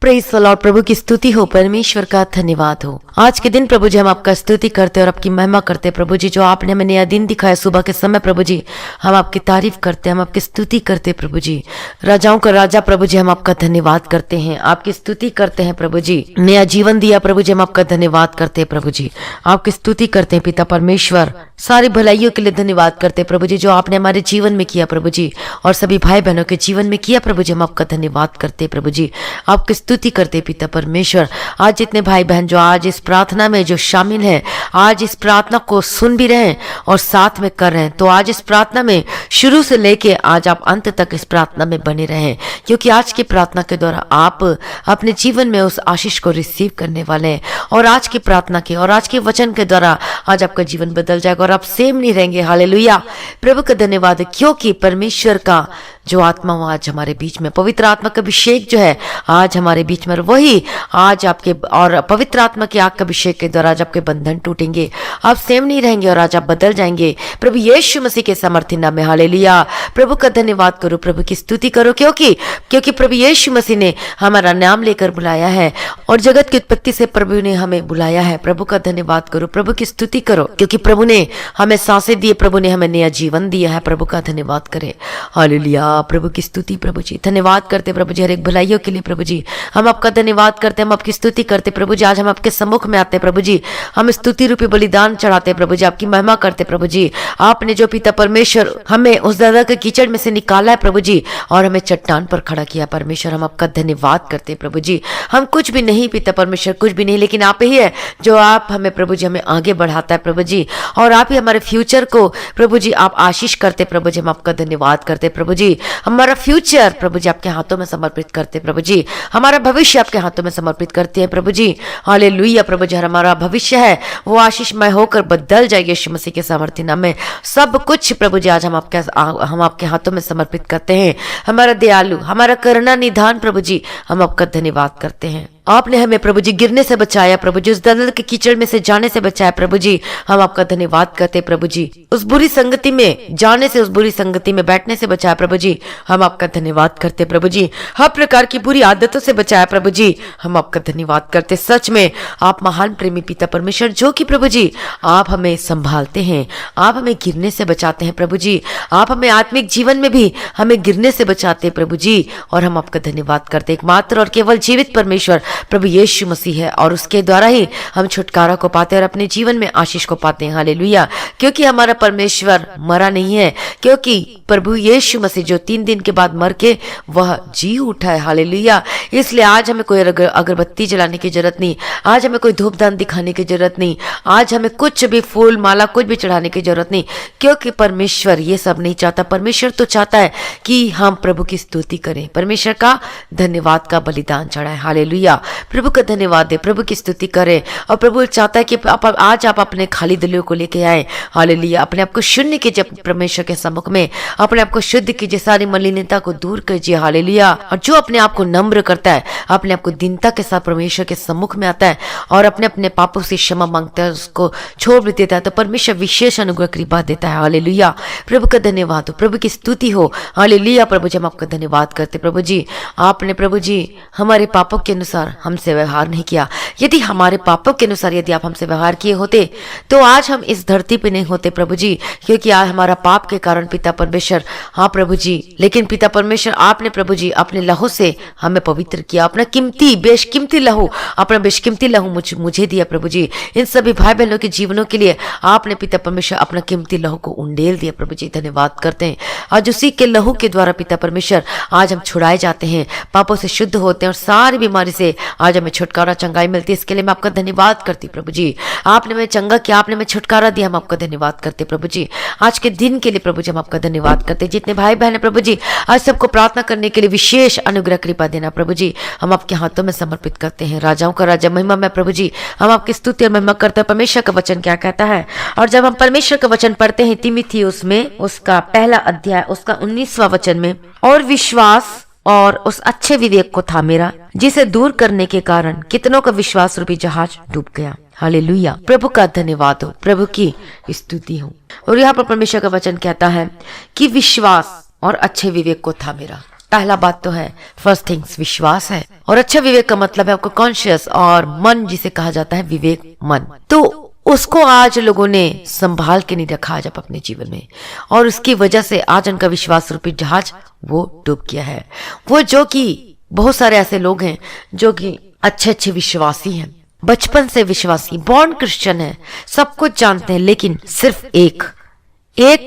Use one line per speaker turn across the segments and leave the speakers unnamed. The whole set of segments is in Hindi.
Praise the Lord. प्रभु की स्तुति हो, परमेश्वर का धन्यवाद हो। आज के दिन प्रभु जी हम आपका स्तुति करते हैं और आपकी महिमा करते हैं प्रभु जी। जो आपने हमें नया दिन दिखाया सुबह के समय प्रभु जी, हम आपकी तारीफ करते हैं, हम आपकी स्तुति करते हैं प्रभु जी। राजाओं का राजा प्रभु जी, हम आपका धन्यवाद करते हैं, आपकी स्तुति करते हैं प्रभु जी। नया जीवन दिया प्रभु जी, हम आपका धन्यवाद करते हैं प्रभु जी। आपकी स्तुति करते हैं पिता परमेश्वर। सारी भलाइयों के लिए धन्यवाद करते हैं प्रभु जी, जो आपने हमारे जीवन में किया प्रभु जी और सभी भाई बहनों के जीवन में किया प्रभु जी। हम आपका धन्यवाद करते हैं प्रभु जी, आपकी स्तुति करते पिता परमेश्वर। आज जितने भाई बहन जो आज इस प्रार्थना में जो शामिल हैं, आज इस प्रार्थना को सुन भी रहे हैं और साथ में कर रहे हैं, तो आज इस प्रार्थना में शुरू से लेके आज आप अंत तक इस प्रार्थना में बने रहें, क्योंकि आज की प्रार्थना के द्वारा आप अपने जीवन में उस आशीष को रिसीव करने वाले हैं। और आज की प्रार्थना के और आज के वचन के द्वारा आज आपका जीवन बदल जाएगा और आप सेम नहीं रहेंगे। हालेलुया, प्रभु का धन्यवाद है, क्योंकि परमेश्वर का जो आत्मा हो आज हमारे बीच में, पवित्र आत्मा का अभिषेक जो है आज हमारे बीच में, वही आज आपके और पवित्र आत्मा के आग का अभिषेक के द्वारा आज आपके बंधन टूटेंगे, आप सेम नहीं रहेंगे और आज आप बदल जाएंगे प्रभु यीशु मसीह के सामर्थ्य नाम में। हालेलुया, प्रभु का धन्यवाद करो, प्रभु की स्तुति करो, क्योंकि प्रभु यीशु मसीह ने हमारा नाम लेकर बुलाया है और जगत की उत्पत्ति से प्रभु ने हमें बुलाया है। प्रभु का धन्यवाद करो, प्रभु की स्तुति करो, क्योंकि प्रभु ने हमें सांसें दी, प्रभु ने हमें नया जीवन दिया है। प्रभु का धन्यवाद करें। हालेलुया, प्रभु की स्तुति प्रभु जी। धन्यवाद करते प्रभु जी हर एक भलाइयों के लिए प्रभु जी। हम आपका धन्यवाद करते हैं, हम आपकी स्तुति करते प्रभु जी। आज हम आपके सम्मुख में आते प्रभु जी, हम स्तुति रूपी बलिदान चढ़ाते प्रभु जी, आपकी महिमा करते प्रभु जी। आपने जो पिता परमेश्वर हमें उस दादा के कीचड़ में से निकाला है प्रभु जी और हमें चट्टान पर खड़ा किया परमेश्वर, हम आपका धन्यवाद करते प्रभु जी। हम कुछ भी नहीं पिता परमेश्वर, कुछ भी नहीं, लेकिन आप ही है जो आप हमें प्रभु जी हमें आगे बढ़ाता है प्रभु जी, और आप ही हमारे फ्यूचर को प्रभु जी आप आशीष करते प्रभु जी। हम आपका धन्यवाद करते प्रभु जी। हमारा फ्यूचर प्रभु जी आपके हाथों में समर्पित करते प्रभु जी, हमारा भविष्य आपके हाथों में समर्पित करते हैं प्रभु जी। हालेलुया प्रभु जी, हमारा भविष्य है वो आशीषमय होकर बदल जाएगी यीशु मसीह के सामर्थ्य नाम में। सब कुछ प्रभु जी आज हम आपके हाथों में समर्पित करते हैं। हमारा दयालु, हमारा करुणा निधान प्रभु जी, हम आपका धन्यवाद करते हैं। आपने हमें प्रभु जी गिरने से बचाया प्रभु जी, उस दलदल के कीचड़ में से जाने से बचाया प्रभु जी, हम आपका धन्यवाद करते प्रभु जी। उस बुरी संगति में जाने से, उस बुरी संगति में बैठने से बचाया प्रभु जी, हम आपका धन्यवाद करते प्रभु जी। हर प्रकार की बुरी आदतों से बचाया प्रभु जी, हम आपका धन्यवाद करते। सच में आप महान प्रेमी पिता परमेश्वर, जो कि प्रभु जी आप हमें संभालते हैं, आप हमें गिरने से बचाते हैं प्रभु जी, आप हमें आत्मिक जीवन में भी हमें गिरने से बचाते प्रभु जी, और हम आपका धन्यवाद करते। एकमात्र और केवल जीवित परमेश्वर प्रभु यीशु मसीह है और उसके द्वारा ही हम छुटकारा को पाते हैं और अपने जीवन में आशीष को पाते हैं। हालेलुया, क्योंकि हमारा परमेश्वर मरा नहीं है, क्योंकि प्रभु यीशु मसीह जो 3 दिन के बाद मर के वह जी उठा है। हालेलुया, इसलिए आज हमें कोई अगरबत्ती जलाने की जरूरत नहीं, आज हमें कोई धूपदान दिखाने की जरूरत नहीं, आज हमें कुछ भी फूल माला कुछ भी चढ़ाने की जरूरत नहीं, क्योंकि परमेश्वर ये सब नहीं चाहता। परमेश्वर तो चाहता है कि हम प्रभु की स्तुति करें, परमेश्वर का धन्यवाद का बलिदान चढ़ाएं। हालेलुया, प्रभु का धन्यवाद दे, प्रभु की स्तुति करें। और प्रभु चाहता है कि आज आप अपने खाली दिलों को लेके आए। हालेलुया, अपने आप को शून्य कीजिए परमेश्वर के सम्मुख में, अपने आप को शुद्ध कीजिए, सारी मलिनता को दूर कीजिए। हालेलुया, और जो अपने आप को नम्र करता है, अपने आप को दीनता के साथ परमेश्वर के सम्मुख में आता है और अपने अपने पापों से क्षमा मांगता है, उसको छोड़ भी देता है, तो परमेश्वर विशेष अनुग्रह कृपा देता है। हालेलुया, प्रभु का धन्यवाद हो, प्रभु की स्तुति हो। हालेलुया, प्रभु जी हम आपका धन्यवाद करते प्रभु जी। आपने प्रभु जी हमारे पापों के अनुसार हमसे व्यवहार नहीं किया। यदि हमारे पापों के अनुसार यदि आप हमसे व्यवहार किए होते तो आज हम इस धरती पे नहीं होते प्रभु जी, क्योंकि आज हमारा पाप के कारण पिता परमेश्वर, हाँ प्रभु जी, लेकिन पिता परमेश्वर आपने प्रभु जी अपने लहू से हमें पवित्र किया, अपना कीमती बेशकीमती लहू, अपना बेशकीमती लहू मुझे दिया प्रभु जी। इन सभी भाई बहनों के जीवनों के लिए आपने पिता परमेश्वर अपना कीमती लहू को उंडेल दिया प्रभु जी। धन्यवाद करते हैं, आज उसी के लहू के द्वारा पिता परमेश्वर आज हम छुड़ाए जाते हैं, पापों से शुद्ध होते हैं और सारी बीमारी से आज हमें छुटकारा चंगाई मिलती है। इसके लिए मैं आपका धन्यवाद करती प्रभु जी। आपने मैं चंगा किया, आपने मैं छुटकारा दिया, हम आपका धन्यवाद करते प्रभु जी। आज के दिन के लिए प्रभु जी हम आपका धन्यवाद करते। जितने भाई बहन है प्रभु जी आज सबको प्रार्थना करने के लिए विशेष अनुग्रह कृपा देना प्रभु जी, हम आपके हाथों में समर्पित करते हैं। राजाओं का राजा महिमा में प्रभु जी हम आपकी स्तुति और महिमा करते हैं। परमेश्वर का वचन क्या कहता है, और जब हम परमेश्वर का वचन पढ़ते हैं तीमुथियुस में उसका पहला अध्याय उसका 19वां वचन में, और विश्वास और उस अच्छे विवेक को था मेरा, जिसे दूर करने के कारण कितनों का विश्वास रूपी जहाज डूब गया। हालेलुया, प्रभु का धन्यवाद हो, प्रभु की स्तुति हो। और यहाँ पर परमेश्वर का वचन कहता है कि विश्वास और अच्छे विवेक को था मेरा। पहला बात तो है फर्स्ट थिंग्स विश्वास है, और अच्छा विवेक का मतलब है आपको कॉन्शियस, और मन जिसे कहा जाता है विवेक मन। तो उसको आज लोगों ने संभाल के नहीं रखा आज अपने जीवन में, और उसकी वजह से आज उनका विश्वास रूपी जहाज वो डूब गया है। वो जो कि बहुत सारे ऐसे लोग हैं जो कि अच्छे अच्छे विश्वासी हैं, बचपन से विश्वासी, बॉर्न क्रिश्चियन है, सब कुछ जानते हैं, लेकिन सिर्फ एक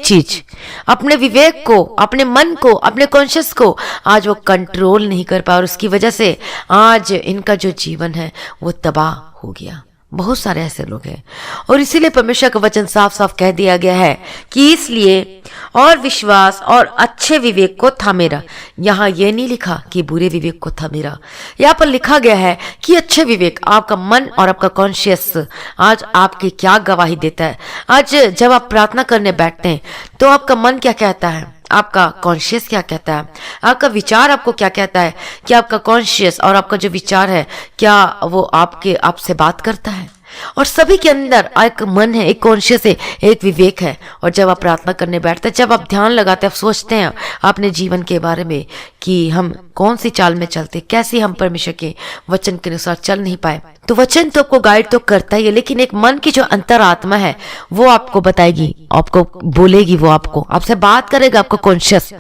चीज, अपने विवेक को, अपने मन को, अपने कॉन्शियस को आज वो कंट्रोल नहीं कर पाए, और उसकी वजह से आज इनका जो जीवन है वो तबाह हो गया। बहुत सारे ऐसे लोग हैं, और इसीलिए परमेश्वर का वचन साफ साफ कह दिया गया है कि इसलिए और विश्वास और अच्छे विवेक को थामे रह। यहाँ ये नहीं लिखा कि बुरे विवेक को थामे रह, यहाँ पर लिखा गया है कि अच्छे विवेक, आपका मन और आपका कॉन्शियस आज आपकी क्या गवाही देता है। आज जब आप प्रार्थना करने बैठते हैं तो आपका मन क्या कहता है, आपका कॉन्शियस क्या कहता है, आपका विचार आपको क्या कहता है, कि आपका कॉन्शियस और आपका जो विचार है क्या वो आपसे बात करता है। और सभी के अंदर एक मन है, एक कॉन्शियस है, एक विवेक है। और जब आप प्रार्थना करने बैठते हैं, जब आप ध्यान लगाते हैं, आप सोचते हैं अपने जीवन के बारे में कि हम कौन सी चाल में चलते, कैसे हम परमेश्वर के वचन के अनुसार चल नहीं पाए, तो वचन तो आपको गाइड तो करता ही है, लेकिन एक मन की जो अंतरात्मा है वो आपको बताएगी, आपको बोलेगी, वो आपसे बात करेगा, आपको कॉन्शियस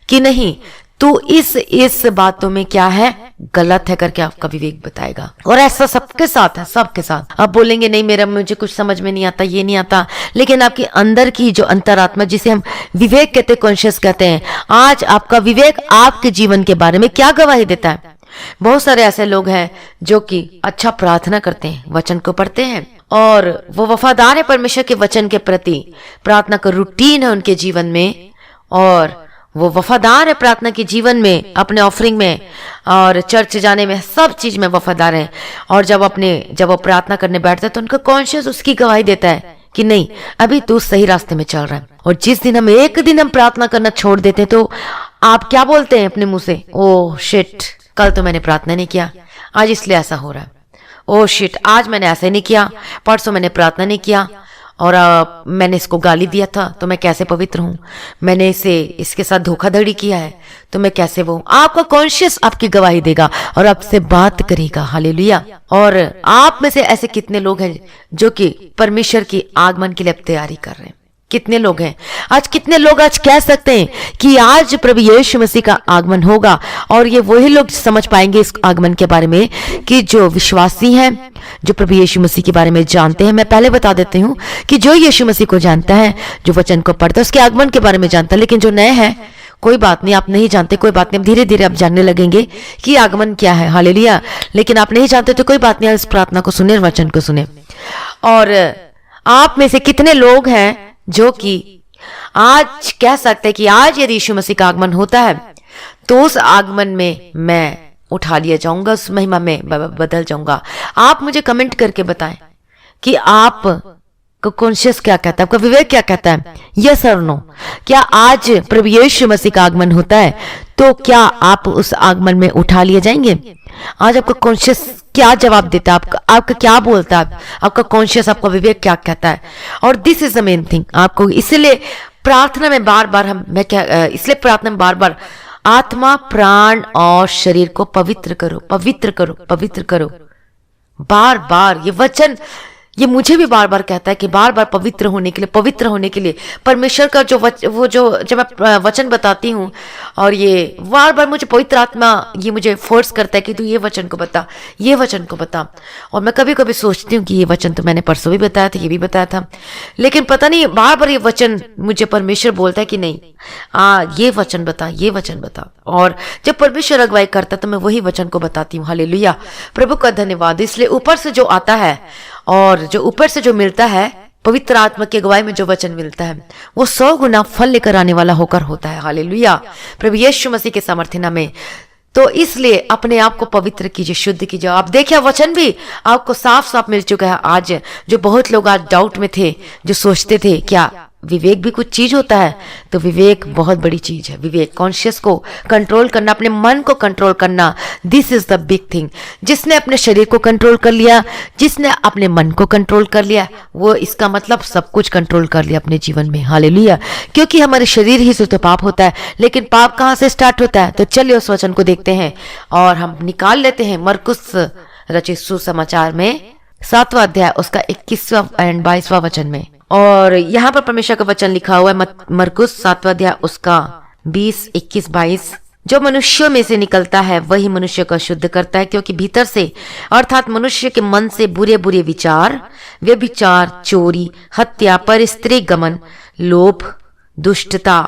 कि नहीं तो इस बातों में क्या है, गलत है करके आपका विवेक बताएगा। और ऐसा सबके साथ है, सबके साथ। आप बोलेंगे नहीं मुझे कुछ समझ में नहीं आता, ये नहीं आता, लेकिन आपके अंदर की जो अंतरात्मा, जिसे हम विवेक कहते हैं, कॉन्शियस कहते हैं, आज आपका विवेक आपके जीवन के बारे में क्या गवाही देता है। बहुत सारे ऐसे लोग हैं जो कि अच्छा प्रार्थना करते हैं, वचन को पढ़ते हैं, और वो वफादार है परमेश्वर के वचन के प्रति, प्रार्थना का रूटीन है उनके जीवन में, और वो वफादार है प्रार्थना के जीवन में, अपने ऑफरिंग में और चर्च जाने में, सब चीज में वफादार है। और जब वो प्रार्थना करने बैठता है तो उनका कॉन्शियस उसकी गवाही देता है कि नहीं अभी तू सही रास्ते में चल रहा है। और जिस दिन हम प्रार्थना करना छोड़ देते हैं तो आप क्या बोलते हैं अपने मुंह से, ओह शिट, कल तो मैंने प्रार्थना नहीं किया, आज इसलिए ऐसा हो रहा है। ओह शिट, आज मैंने ऐसा नहीं किया, परसों मैंने प्रार्थना नहीं किया, और मैंने इसको गाली दिया था तो मैं कैसे पवित्र हूं, मैंने इसके साथ धोखाधड़ी किया है तो मैं कैसे वो। आपका कॉन्शियस आपकी गवाही देगा और आपसे बात करेगा। हालेलुया। और आप में से ऐसे कितने लोग हैं जो कि परमेश्वर की आगमन के लिए अब तैयारी कर रहे हैं? कितने लोग हैं आज? कितने लोग आज कह सकते हैं कि आज प्रभु यीशु मसीह का आगमन होगा? और ये वही लोग समझ पाएंगे इस आगमन के बारे में कि जो विश्वासी हैं, जो प्रभु यीशु मसीह के बारे में जानते हैं। मैं पहले बता देती हूँ कि जो यीशु मसीह को जानता है, जो वचन को पढ़ता है, उसके आगमन के बारे में जानता है। लेकिन जो नए हैं, कोई बात नहीं, आप नहीं जानते, कोई बात नहीं, धीरे धीरे आप जानने लगेंगे कि आगमन क्या है। हालेलुया। लेकिन आप नहीं जानते तो कोई बात नहीं, इस प्रार्थना को सुने, वचन को सुने। और आप में से कितने लोग हैं जो कि आज कह सकते हैं कि आज यदि यीशु मसीह का आगमन होता है तो उस आगमन में मैं उठा लिया जाऊंगा, उस महिमा में बदल जाऊंगा? आप मुझे कमेंट करके बताएं कि आप को कॉन्शियस क्या कहता है, आपका विवेक क्या कहता है। यस और नो। क्या आज प्रभु यीशु मसीह का आगमन होता है तो क्या आप उस आगमन में उठा लिए जाएंगे? आज आपका कॉन्शियस क्या जवाब देता है, आपका क्या बोलता है, आपका कॉन्शियस, आपका विवेक क्या कहता है? और this is the main thing. आपको इसलिए प्रार्थना में बार बार आत्मा, प्राण और शरीर को पवित्र करो, पवित्र करो, पवित्र करो। बार बार ये वचन, ये मुझे भी बार बार कहता है कि बार बार पवित्र होने के लिए, पवित्र होने के लिए परमेश्वर का जब मैं वचन बताती हूँ, और ये बार बार मुझे पवित्र आत्मा ये मुझे फोर्स करता है कि तू ये वचन को बता, ये वचन को बता। और मैं कभी कभी सोचती हूँ कि ये वचन तो मैंने परसों भी बताया था, ये भी बताया था, लेकिन पता नहीं बार बार ये वचन मुझे परमेश्वर बोलता है कि नहीं ये वचन बता, ये वचन बता। और जब परमेश्वर अगुवाई करता है तो मैं वही वचन को बताती हूँ। हालेलुया। प्रभु का धन्यवाद। इसलिए ऊपर से जो आता है और जो ऊपर से जो मिलता है, पवित्र आत्मा की अगुवाई में जो वचन मिलता है, वो 100 गुना फल लेकर आने वाला होकर होता है। हालेलुया। प्रभु यीशु मसीह के सामर्थ्य नाम में। तो इसलिए अपने आप को पवित्र कीजिए, शुद्ध कीजिए। आप देखिए वचन भी आपको साफ साफ मिल चुका है। आज जो बहुत लोग आज डाउट में थे, जो सोचते थे क्या विवेक भी कुछ चीज होता है, तो विवेक बहुत बड़ी चीज है। विवेक, कॉन्शियस को कंट्रोल करना, अपने मन को कंट्रोल करना, this is the big thing. जिसने अपने शरीर को कंट्रोल कर लिया, जिसने अपने मन को कंट्रोल कर लिया, वो इसका मतलब सब कुछ कंट्रोल कर लिया अपने जीवन में। हालेलुया। क्योंकि हमारे शरीर ही से तो पाप होता है, लेकिन पाप कहाँ से स्टार्ट होता है? तो चलिए उस वचन को देखते हैं और हम निकाल लेते हैं मरकुस रचित सुसमाचार में 7वां अध्याय उसका 21वां एंड 22वां वचन में। और यहाँ पर परमेश्वर का वचन लिखा हुआ है मरकुस 7वां अध्याय उसका 20, 21, 22। जो मनुष्यों में से निकलता है वही मनुष्य को शुद्ध करता है, क्योंकि भीतर से अर्थात मनुष्य के मन से बुरे बुरे विचार, व्यभिचार, चोरी, हत्या, परस्त्री गमन, लोभ, दुष्टता,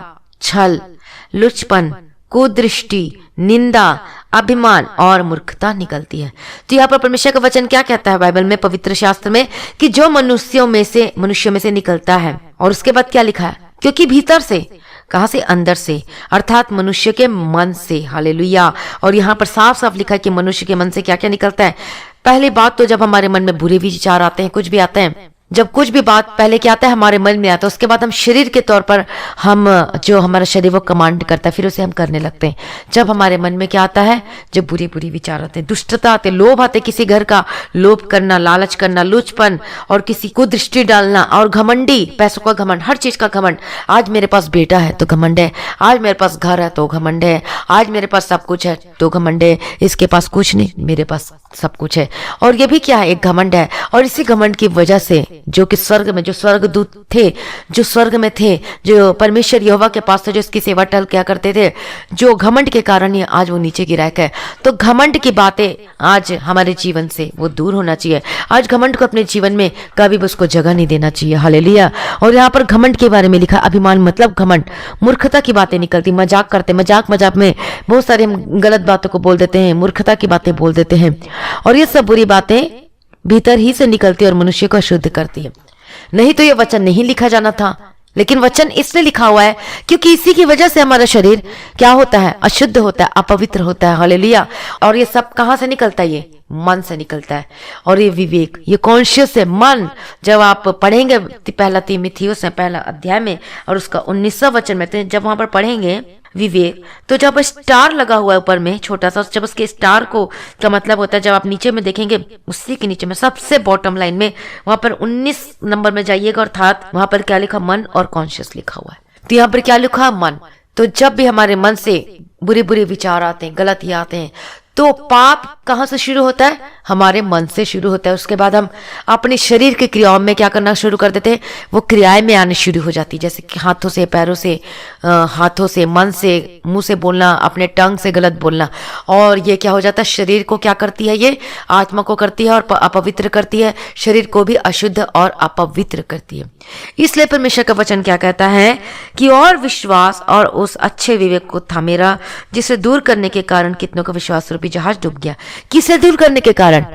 छल, लुचपन, कुदृष्टि, निंदा, अभिमान और मूर्खता निकलती है। तो यहाँ पर परमेश्वर का वचन क्या कहता है बाइबल में, पवित्र शास्त्र में, कि जो मनुष्यों में से निकलता है। और उसके बाद क्या लिखा है? क्योंकि भीतर से, कहां से? अंदर से, अर्थात मनुष्य के मन से। हालेलुया। और यहाँ पर साफ साफ लिखा है कि मनुष्य के मन से क्या क्या निकलता है। पहली बात तो जब हमारे मन में बुरे विचार आते हैं, कुछ भी आते हैं, जब कुछ भी बात पहले क्या आता है हमारे मन में आता है, उसके बाद हम शरीर के तौर पर हम जो हमारा शरीर वो कमांड करता है, फिर उसे हम करने लगते हैं। जब हमारे मन में क्या आता है? जब बुरे बुरे विचार आते हैं, दुष्टता आते, लोभ आते, किसी घर का लोभ करना, लालच करना, लुचपन और किसी को दृष्टि डालना, और घमंडी, पैसों का घमंड, हर चीज का घमंड। आज मेरे पास बेटा है तो घमंड है, आज मेरे पास घर है तो घमंड है, आज मेरे पास सब कुछ है तो घमंड है, इसके पास कुछ नहीं, मेरे पास सब कुछ है। और ये भी क्या है? एक घमंड है। और इसी घमंड की वजह से जो कि स्वर्ग में जो स्वर्गदूत थे, जो स्वर्ग में थे, जो परमेश्वर यहोवा के पास थे, जो इसकी सेवा टहल क्या करते थे, जो घमंड के कारण ही आज वो नीचे गिरा है। तो घमंड की बातें आज हमारे जीवन से वो दूर होना चाहिए। आज घमंड को अपने जीवन में कभी भी उसको जगह नहीं देना चाहिए। हालेलुया। और यहाँ पर घमंड के बारे में लिखा, अभिमान मतलब घमंड, मूर्खता की बातें निकलती, मजाक करते, मजाक में बहुत सारे हम गलत बातों को बोल देते हैं, मूर्खता की बातें बोल देते हैं, और ये सब बुरी बातें भीतर ही से निकलती है और मनुष्य को अशुद्ध करती है। नहीं तो ये वचन नहीं लिखा जाना था, लेकिन वचन इसलिए लिखा हुआ है क्योंकि इसी की वजह से हमारा शरीर क्या होता है? अशुद्ध होता है, अपवित्र होता है। हालेलुया। और ये सब कहां से निकलता है? ये मन से निकलता है। और ये विवेक, ये कॉन्शियस है, मन। जब आप पढ़ेंगे पहला तीमुथियुस पहला अध्याय में और उसका 19वां वचन में, तो जब वहां पर पढ़ेंगे विवेक, तो जब स्टार लगा हुआ है ऊपर में छोटा सा, जब उसके स्टार को का मतलब होता है, जब आप नीचे में देखेंगे उसी के नीचे में सबसे बॉटम लाइन में वहां पर 19 नंबर में जाइएगा, अर्थात वहां पर क्या लिखा? मन और कॉन्शियस लिखा हुआ है। तो यहाँ पर क्या लिखा? मन। तो जब भी हमारे मन से बुरे बुरे विचार आते हैं, गलत ही आते हैं, तो पाप कहां से शुरू होता है? हमारे मन से शुरू होता है। उसके बाद हम अपने शरीर की क्रियाओं में क्या करना शुरू कर देते हैं? वो क्रियाएं में आने शुरू हो जाती है, जैसे कि हाथों से, पैरों से, हाथों से, मन से, मुंह से बोलना, अपने टंग से गलत बोलना। और ये क्या हो जाता है? शरीर को क्या करती है? ये आत्मा को करती है और अपवित्र करती है, शरीर को भी अशुद्ध और अपवित्र करती है। इसलिए परमेश्वर का वचन क्या कहता है कि और विश्वास और उस अच्छे विवेक को था मेरा, जिसे दूर करने के कारण कितनों का विश्वास रूपी जहाज डूब गया। किसे दूर करने के कारण?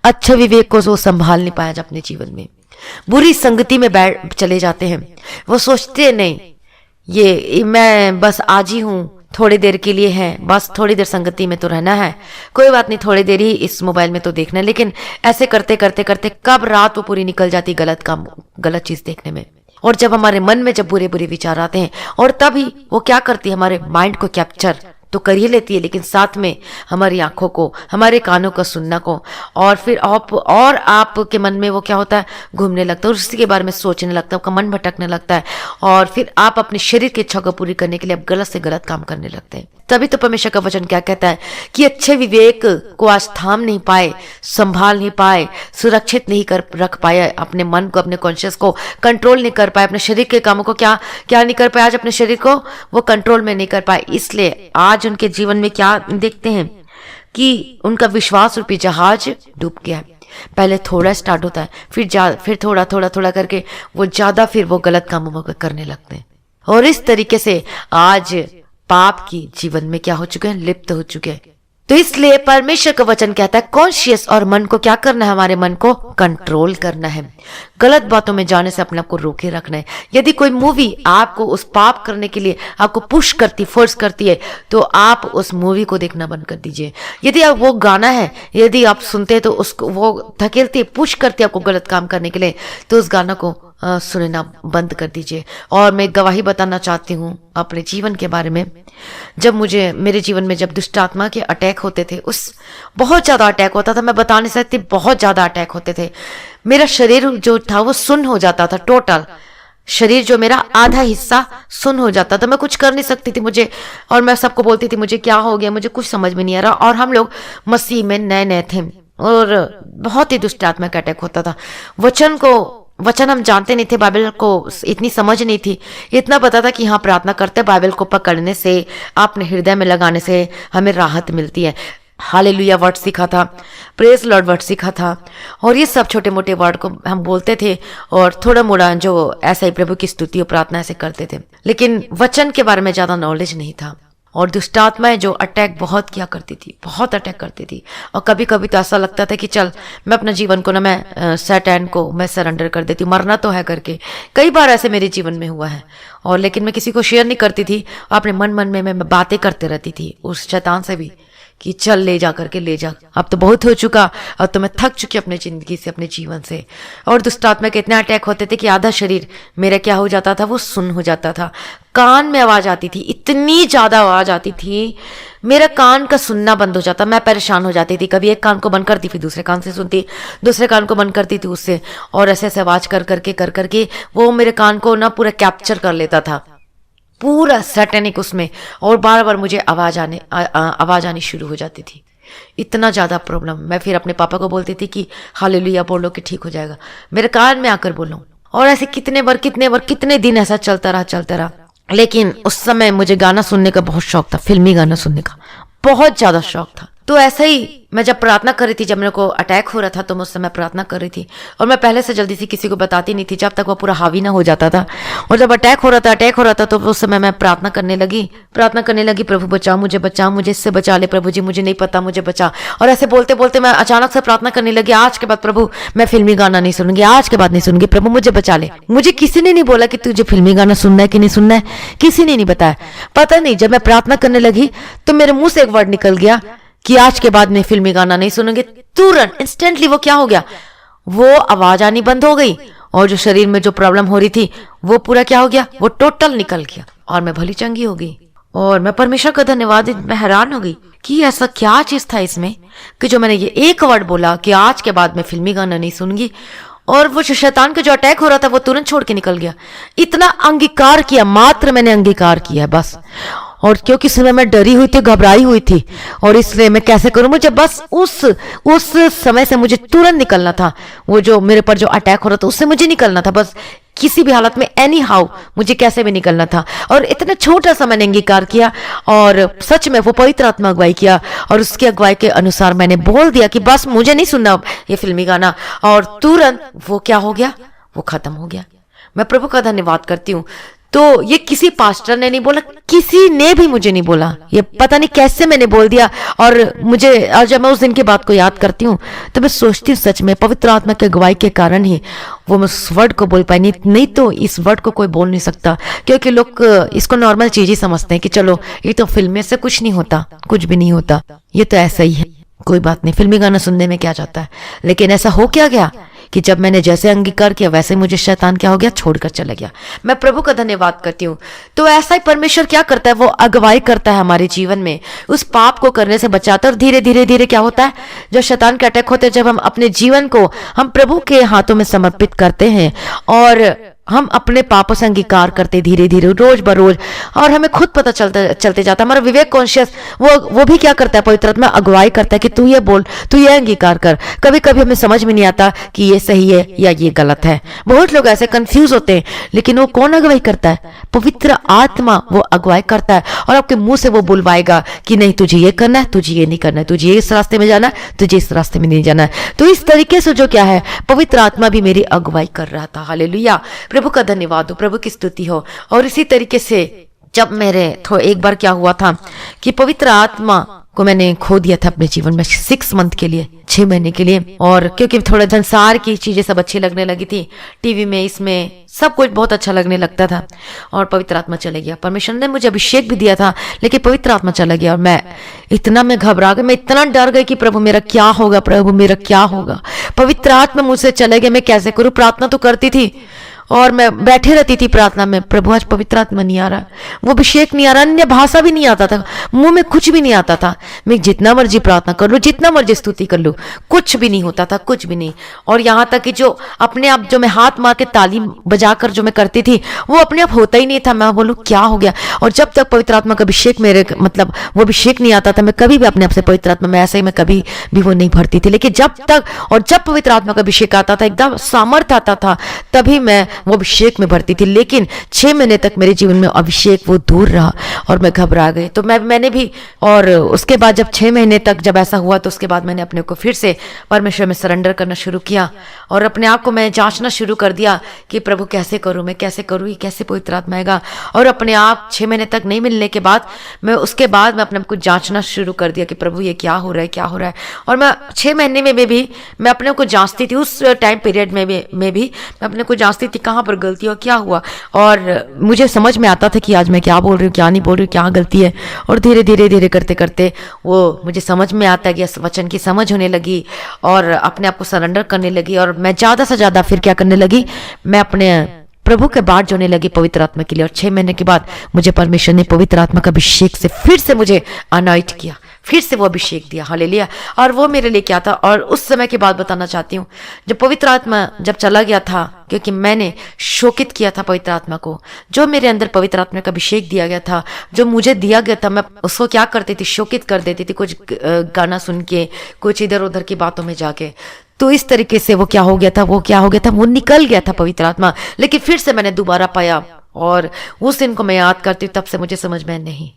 अच्छे विवेक को वो संभाल नहीं पाया अपने जीवन में। बुरी संगति में बैठ चले जाते हैं, वो सोचते नहीं ये मैं बस आज ही हूं, थोड़ी देर के लिए है, बस थोड़ी देर संगति में तो रहना है, कोई बात नहीं, थोड़ी देर ही इस मोबाइल में तो देखना है। लेकिन ऐसे करते करते करते कब रात वो पूरी निकल जाती गलत काम, गलत चीज देखने में। और जब हमारे मन में जब बुरे बुरे विचार आते हैं, और तभी वो क्या करती है? हमारे माइंड को कैप्चर तो कर ही लेती है, लेकिन साथ में हमारी आंखों को, हमारे कानों को सुनना को, और फिर आपके मन में वो क्या होता है? घूमने लगता है, उसी के बारे में सोचने लगता है, आपका मन भटकने लगता है, और फिर आप अपने शरीर की इच्छा को पूरी करने के लिए आप गलत से गलत काम करने लगते हैं। तभी तो परमेश्वर का वचन क्या कहता है कि अच्छे विवेक को आज थाम नहीं पाए, संभाल नहीं पाए, सुरक्षित नहीं कर रख पाए, अपने मन को, अपने कॉन्शियस को कंट्रोल नहीं कर पाए, अपने शरीर के कामों को क्या नहीं कर पाए, आज अपने शरीर को वो कंट्रोल में नहीं कर पाए। इसलिए आज उनके जीवन में क्या देखते हैं कि उनका विश्वास रूपी जहाज डूब गया है। पहले थोड़ा स्टार्ट होता है, फिर थोड़ा थोड़ा थोड़ा करके वो ज्यादा फिर वो गलत कामों को करने लगते हैं, और इस तरीके से आज पाप की जीवन में क्या हो चुके हैं? लिप्त हो चुके हैं। तो इसलिए परमेश्वर का वचन कहता है कॉन्शियस और मन को क्या करना है? हमारे मन को कंट्रोल करना है, गलत बातों में जाने से अपने आप को रोके रखना है। यदि कोई मूवी आपको उस पाप करने के लिए आपको पुश करती, फोर्स करती है, तो आप उस मूवी को देखना बंद कर दीजिए। यदि आप वो गाना है, यदि आप सुनते हैं तो उसको वो धकेलती है, पुश करती है आपको गलत काम करने के लिए, तो उस गाना को सुनना बंद कर दीजिए। और मैं गवाही बताना चाहती हूँ अपने जीवन के बारे में। जब मेरे जीवन में जब दुष्ट आत्मा के अटैक होते थे, उस बहुत ज़्यादा अटैक होता था, मैं बता नहीं सकती, बहुत ज़्यादा अटैक होते थे। मेरा शरीर जो था वो सुन्न हो जाता था, टोटल शरीर जो मेरा आधा हिस्सा सुन्न हो जाता था, मैं कुछ कर नहीं सकती थी मुझे। और मैं सबको बोलती थी मुझे क्या हो गया, मुझे कुछ समझ में नहीं आ रहा। और हम लोग मसीह में नए नए थे और बहुत ही दुष्ट आत्मा का अटैक होता था। वचन हम जानते नहीं थे, बाइबल को इतनी समझ नहीं थी। इतना पता था कि हाँ, प्रार्थना करते बाइबल को पकड़ने से, अपने हृदय में लगाने से हमें राहत मिलती है। हालेलुया वर्ड सीखा था, प्रेज लॉर्ड वर्ड सीखा था, और ये सब छोटे मोटे वर्ड को हम बोलते थे और थोड़ा मोड़ा जो ऐसा ही प्रभु की स्तुति और प्रार्थना ऐसे करते थे। लेकिन वचन के बारे में ज्यादा नॉलेज नहीं था। और दुष्ट आत्माएं जो अटैक बहुत किया करती थी, बहुत अटैक करती थी। और कभी कभी तो ऐसा लगता था कि चल मैं अपना जीवन को ना, मैं सैतान को मैं सरेंडर कर देती हूँ, मरना तो है करके। कई बार ऐसे मेरे जीवन में हुआ है। और लेकिन मैं किसी को शेयर नहीं करती थी, अपने मन मन में मैं बातें करते रहती थी उस शैतान से भी कि चल ले जा करके ले जा, अब तो बहुत हो चुका, अब तो मैं थक चुकी अपनी जिंदगी से, अपने जीवन से। और दुष्ट आत्मा के इतने अटैक होते थे कि आधा शरीर मेरा क्या हो जाता था, वो सुन्न हो जाता था। कान में आवाज आती थी, इतनी ज्यादा आवाज आती थी, मेरा कान का सुनना बंद हो जाता, मैं परेशान हो जाती थी। कभी एक कान को बंद करती, फिर दूसरे कान से सुनती, दूसरे कान को बंद करती थी उससे, और ऐसे ऐसे आवाज कर करके वो मेरे कान को ना पूरा कैप्चर कर लेता था, पूरा सैटेनिक उसमें। और बार बार मुझे आवाज आनी शुरू हो जाती थी। इतना ज्यादा प्रॉब्लम। मैं फिर अपने पापा को बोलती थी कि हालेलुया बोलो कि ठीक हो जाएगा, मेरे कान में आकर बोलो। और ऐसे कितने दिन ऐसा चलता रहा। लेकिन उस समय मुझे गाना सुनने का बहुत शौक था, फिल्मी गाना सुनने का बहुत ज्यादा शौक था। तो ऐसा ही मैं जब प्रार्थना कर रही थी, जब मेरे को अटैक हो रहा था, तो मैं उस समय प्रार्थना कर रही थी। और मैं पहले से जल्दी से किसी को बताती नहीं थी जब तक वो पूरा हावी ना हो जाता था। और जब अटैक हो रहा था तो उस समय मैं प्रार्थना करने लगी, प्रभु बचा मुझे, इससे बचा ले प्रभु जी, मुझे नहीं पता, मुझे बचा। और ऐसे बोलते बोलते मैं अचानक से प्रार्थना करने लगी, आज के बाद प्रभु मैं फिल्मी गाना नहीं सुनूंगी, आज के बाद नहीं सुनूंगी, प्रभु मुझे बचा ले। मुझे किसी ने नहीं बोला कि तुझे फिल्मी गाना सुनना है कि नहीं सुनना है, किसी ने नहीं बताया। पता नहीं, जब मैं प्रार्थना करने लगी तो मेरे मुंह से एक वर्ड निकल गया कि आज के बाद मैं फिल्मी गाना नहीं सुनूंगी। तुरंत इंस्टेंटली वो क्या हो गया, वो आवाज आनी बंद हो गई। और जो शरीर में जो प्रॉब्लम हो रही थी वो पूरा क्या हो गया, वो टोटल निकल गया। और मैं भली चंगी हो गई। और मैं परमेश्वर का धन्यवाद, मैं हैरान हो गई कि ऐसा क्या चीज था इसमें कि जो मैंने ये एक वर्ड बोला कि आज के बाद मैं फिल्मी गाना नहीं सुनूंगी, और वो जो शैतान का जो अटैक हो रहा था वो तुरंत छोड़ के निकल गया। इतना अंगीकार किया, मात्र मैंने अंगीकार किया बस। और क्योंकि उस समय मैं डरी हुई थी, घबराई हुई थी, और इसलिए मैं कैसे करूं, मुझे बस उस समय से मुझे तुरंत निकलना था। वो जो मेरे पर जो अटैक हो रहा था उससे मुझे निकलना था, बस किसी भी हालत में, एनी हाउ मुझे कैसे भी निकलना था। और इतना छोटा सा मैंने अंगीकार किया, और सच में वो पवित्र आत्मा अगुवाई किया, और उसकी अगुवाई के अनुसार मैंने बोल दिया कि बस मुझे नहीं सुनना ये फिल्मी गाना। और तुरंत वो क्या हो गया, वो खत्म हो गया। मैं प्रभु का धन्यवाद करती हूँ। तो ये किसी पास्टर ने नहीं बोला, किसी ने भी मुझे नहीं बोला, ये पता नहीं कैसे मैंने बोल दिया। और जब मैं उस दिन की बात को याद करती हूँ तो मैं सोचती हूँ सच में पवित्र आत्मा के अगुवाई के कारण ही वो मैं उस वर्ड को बोल पाई, नहीं तो इस वर्ड को कोई बोल नहीं सकता। क्योंकि लोग इसको नॉर्मल चीज ही समझते हैं कि चलो ये तो फिल्म में से कुछ नहीं होता, कुछ भी नहीं होता, ये तो ऐसा ही है, कोई बात नहीं, फिल्मी गाना सुनने में क्या जाता है। लेकिन ऐसा हो क्या गया कि जब मैंने जैसे अंगीकार किया वैसे मुझे शैतान क्या हो गया, छोड़कर चला गया। मैं प्रभु का धन्यवाद करती हूँ। तो ऐसा ही परमेश्वर क्या करता है, वो अगुवाई करता है हमारे जीवन में, उस पाप को करने से बचाता है। और धीरे धीरे धीरे क्या होता है, जब शैतान के अटैक होते हैं, जब हम अपने जीवन को हम प्रभु के हाथों में समर्पित करते हैं और हम अपने पापों से अंगीकार करते धीरे धीरे रोज बरोज, और हमें खुद पता चलते जाता है। हमारा विवेक कॉन्शियस वो भी क्या करता है, पवित्र आत्मा अगुवाई करता है कि तू ये बोल, तू ये अंगीकार कर। कभी कभी हमें समझ में नहीं आता कि ये सही है या ये गलत है। बहुत लोग ऐसे कंफ्यूज होते हैं, लेकिन वो कौन अगुवाई करता है, पवित्र आत्मा वो अगुवाई करता है। और आपके मुंह से वो बुलवाएगा कि नहीं तुझे ये करना है, तुझे ये नहीं करना है, तुझे इस रास्ते में जाना है, तुझे इस रास्ते में नहीं जाना है। तो इस तरीके से जो क्या है, पवित्र आत्मा भी मेरी अगुवाई कर रहा था। हालेलुया, प्रभु का धन्यवाद हो, प्रभु की स्तुति हो। और इसी तरीके से जब मेरे एक बार क्या हुआ था कि पवित्र आत्मा को मैंने खो दिया था अपने जीवन में 6 मंथ के लिए, 6 महीने के लिए। और क्योंकि थोड़ा संसार की चीजें सब अच्छी लगने लगी थी, टीवी में इसमें सब कुछ बहुत अच्छा लगने लगता था, और पवित्र आत्मा चले गया। परमेश्वर ने मुझे अभिषेक भी दिया था, लेकिन पवित्र आत्मा चला गया। और मैं घबरा गई, मैं इतना डर गई कि प्रभु मेरा क्या होगा, प्रभु मेरा क्या होगा। पवित्र आत्मा मुझसे चले गए, मैं कैसे करूं। प्रार्थना तो करती थी और मैं बैठे रहती थी प्रार्थना में, प्रभु आज पवित्र आत्मा नहीं आ रहा, वो अभिषेक नहीं आ रहा, अन्य भाषा भी नहीं आता था, मुंह में कुछ भी नहीं आता था। मैं जितना मर्जी प्रार्थना कर लूं, जितना मर्जी स्तुति कर लूं, कुछ भी नहीं होता था, कुछ भी नहीं। और यहाँ तक कि जो अपने आप जो मैं हाथ मार के ताली बजाकर जो मैं करती थी, वो अपने आप होता ही नहीं था। मैं बोलूं क्या हो गया। और जब तक पवित्र आत्मा का अभिषेक मेरे मतलब वो अभिषेक नहीं आता था, मैं कभी भी अपने आप से पवित्र आत्मा में ऐसे ही मैं कभी भी वो नहीं भरती थी। लेकिन जब पवित्र आत्मा का अभिषेक आता था, एकदम सामर्थ्य आता था, तभी मैं वो अभिषेक में भरती थी। लेकिन 6 महीने तक मेरे जीवन में अभिषेक वो दूर रहा और मैं घबरा गई। तो मैंने भी, और उसके बाद जब 6 महीने तक जब ऐसा हुआ, तो उसके बाद मैंने अपने को फिर से परमेश्वर में सरेंडर करना शुरू किया और अपने आप को मैं जांचना शुरू कर दिया कि प्रभु कैसे करूं, मैं कैसे करूं, ये कैसे पवित्र आत्मा आएगा। और अपने आप 6 महीने तक नहीं मिलने के बाद मैं अपने आप को जांचना शुरू कर दिया कि प्रभु ये क्या हो रहा है, क्या हो रहा है। और मैं 6 महीने में भी मैं अपने को जांचती थी, उस टाइम पीरियड में भी मैं अपने को जांचती थी कहाँ पर गलती और क्या हुआ। और मुझे समझ में आता था कि आज मैं क्या बोल रही हूँ, क्या नहीं बोल रही हूँ, क्या गलती है। और धीरे धीरे करते करते वो मुझे समझ में आता गया, वचन की समझ होने लगी और अपने आप को सरेंडर करने लगी। और मैं ज़्यादा से ज़्यादा फिर क्या करने लगी, मैं अपने प्रभु के बाट जोड़ने लगी पवित्र आत्मा के लिए। और 6 महीने के बाद मुझे परमेश्वर ने पवित्र आत्मा का अभिषेक से फिर से मुझे अनॉइंट किया, फिर से वो अभिषेक दिया। हालेलुया। और वो मेरे लिए क्या था, और उस समय की बात बताना चाहती हूँ। जब पवित्र आत्मा जब चला गया था, क्योंकि मैंने शोकित किया था पवित्र आत्मा को, जो मेरे अंदर पवित्र आत्मा का अभिषेक दिया गया था, जो मुझे दिया गया था, मैं उसको क्या करती थी, शोकित कर देती थी, कुछ गाना सुन के, कुछ इधर उधर की बातों में जाके। तो इस तरीके से वो क्या हो गया था, वो निकल गया था पवित्र आत्मा। लेकिन फिर से मैंने दोबारा पाया और उस दिन को मैं याद करती हूँ, तब से मुझे समझ में नहीं,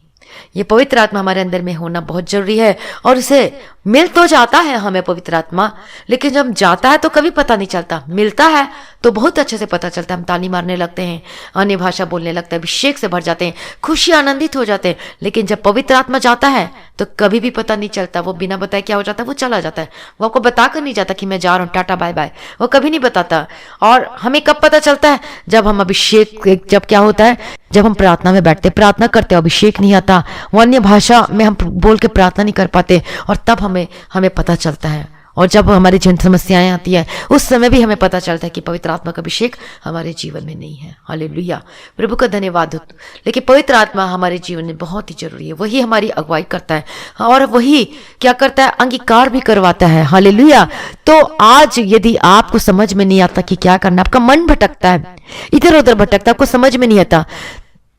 ये पवित्र आत्मा हमारे अंदर में होना बहुत जरूरी है। और इसे मिल तो जाता है हमें पवित्र आत्मा, लेकिन जब जाता है तो कभी पता नहीं चलता, मिलता है तो बहुत अच्छे से पता चलता है। हम ताली मारने लगते हैं, अन्य भाषा बोलने लगते हैं, अभिषेक से भर जाते हैं, खुशी आनंदित हो जाते हैं। लेकिन जब पवित्र आत्मा जाता है तो कभी भी पता नहीं चलता, वो बिना बताए क्या हो जाता है, वो चला जाता है। वो आपको बताकर नहीं जाता कि मैं जा रहा हूँ, टाटा बाय बाय, वो कभी नहीं बताता। और हमें कब पता चलता है, जब हम अभिषेक, जब क्या होता है, जब हम प्रार्थना में बैठते, प्रार्थना करते, अभिषेक नहीं आता, वो अन्य भाषा में हम बोल के प्रार्थना नहीं कर पाते, और तब हमें पता चलता है। और जब हमारी जिन समस्याएं आती है, उस समय भी हमें पता चलता है कि पवित्र आत्मा का अभिषेक हमारे जीवन में नहीं है। हालेलुया, प्रभु का धन्यवाद हो। लेकिन पवित्र आत्मा हमारे जीवन में बहुत ही जरूरी है। वही हमारी अगुवाई करता है और वही क्या करता है, अंगीकार भी करवाता है। हालेलुया। तो आज यदि आपको समझ में नहीं आता कि क्या करना, आपका मन भटकता है, इधर उधर भटकता है, आपको समझ में नहीं आता,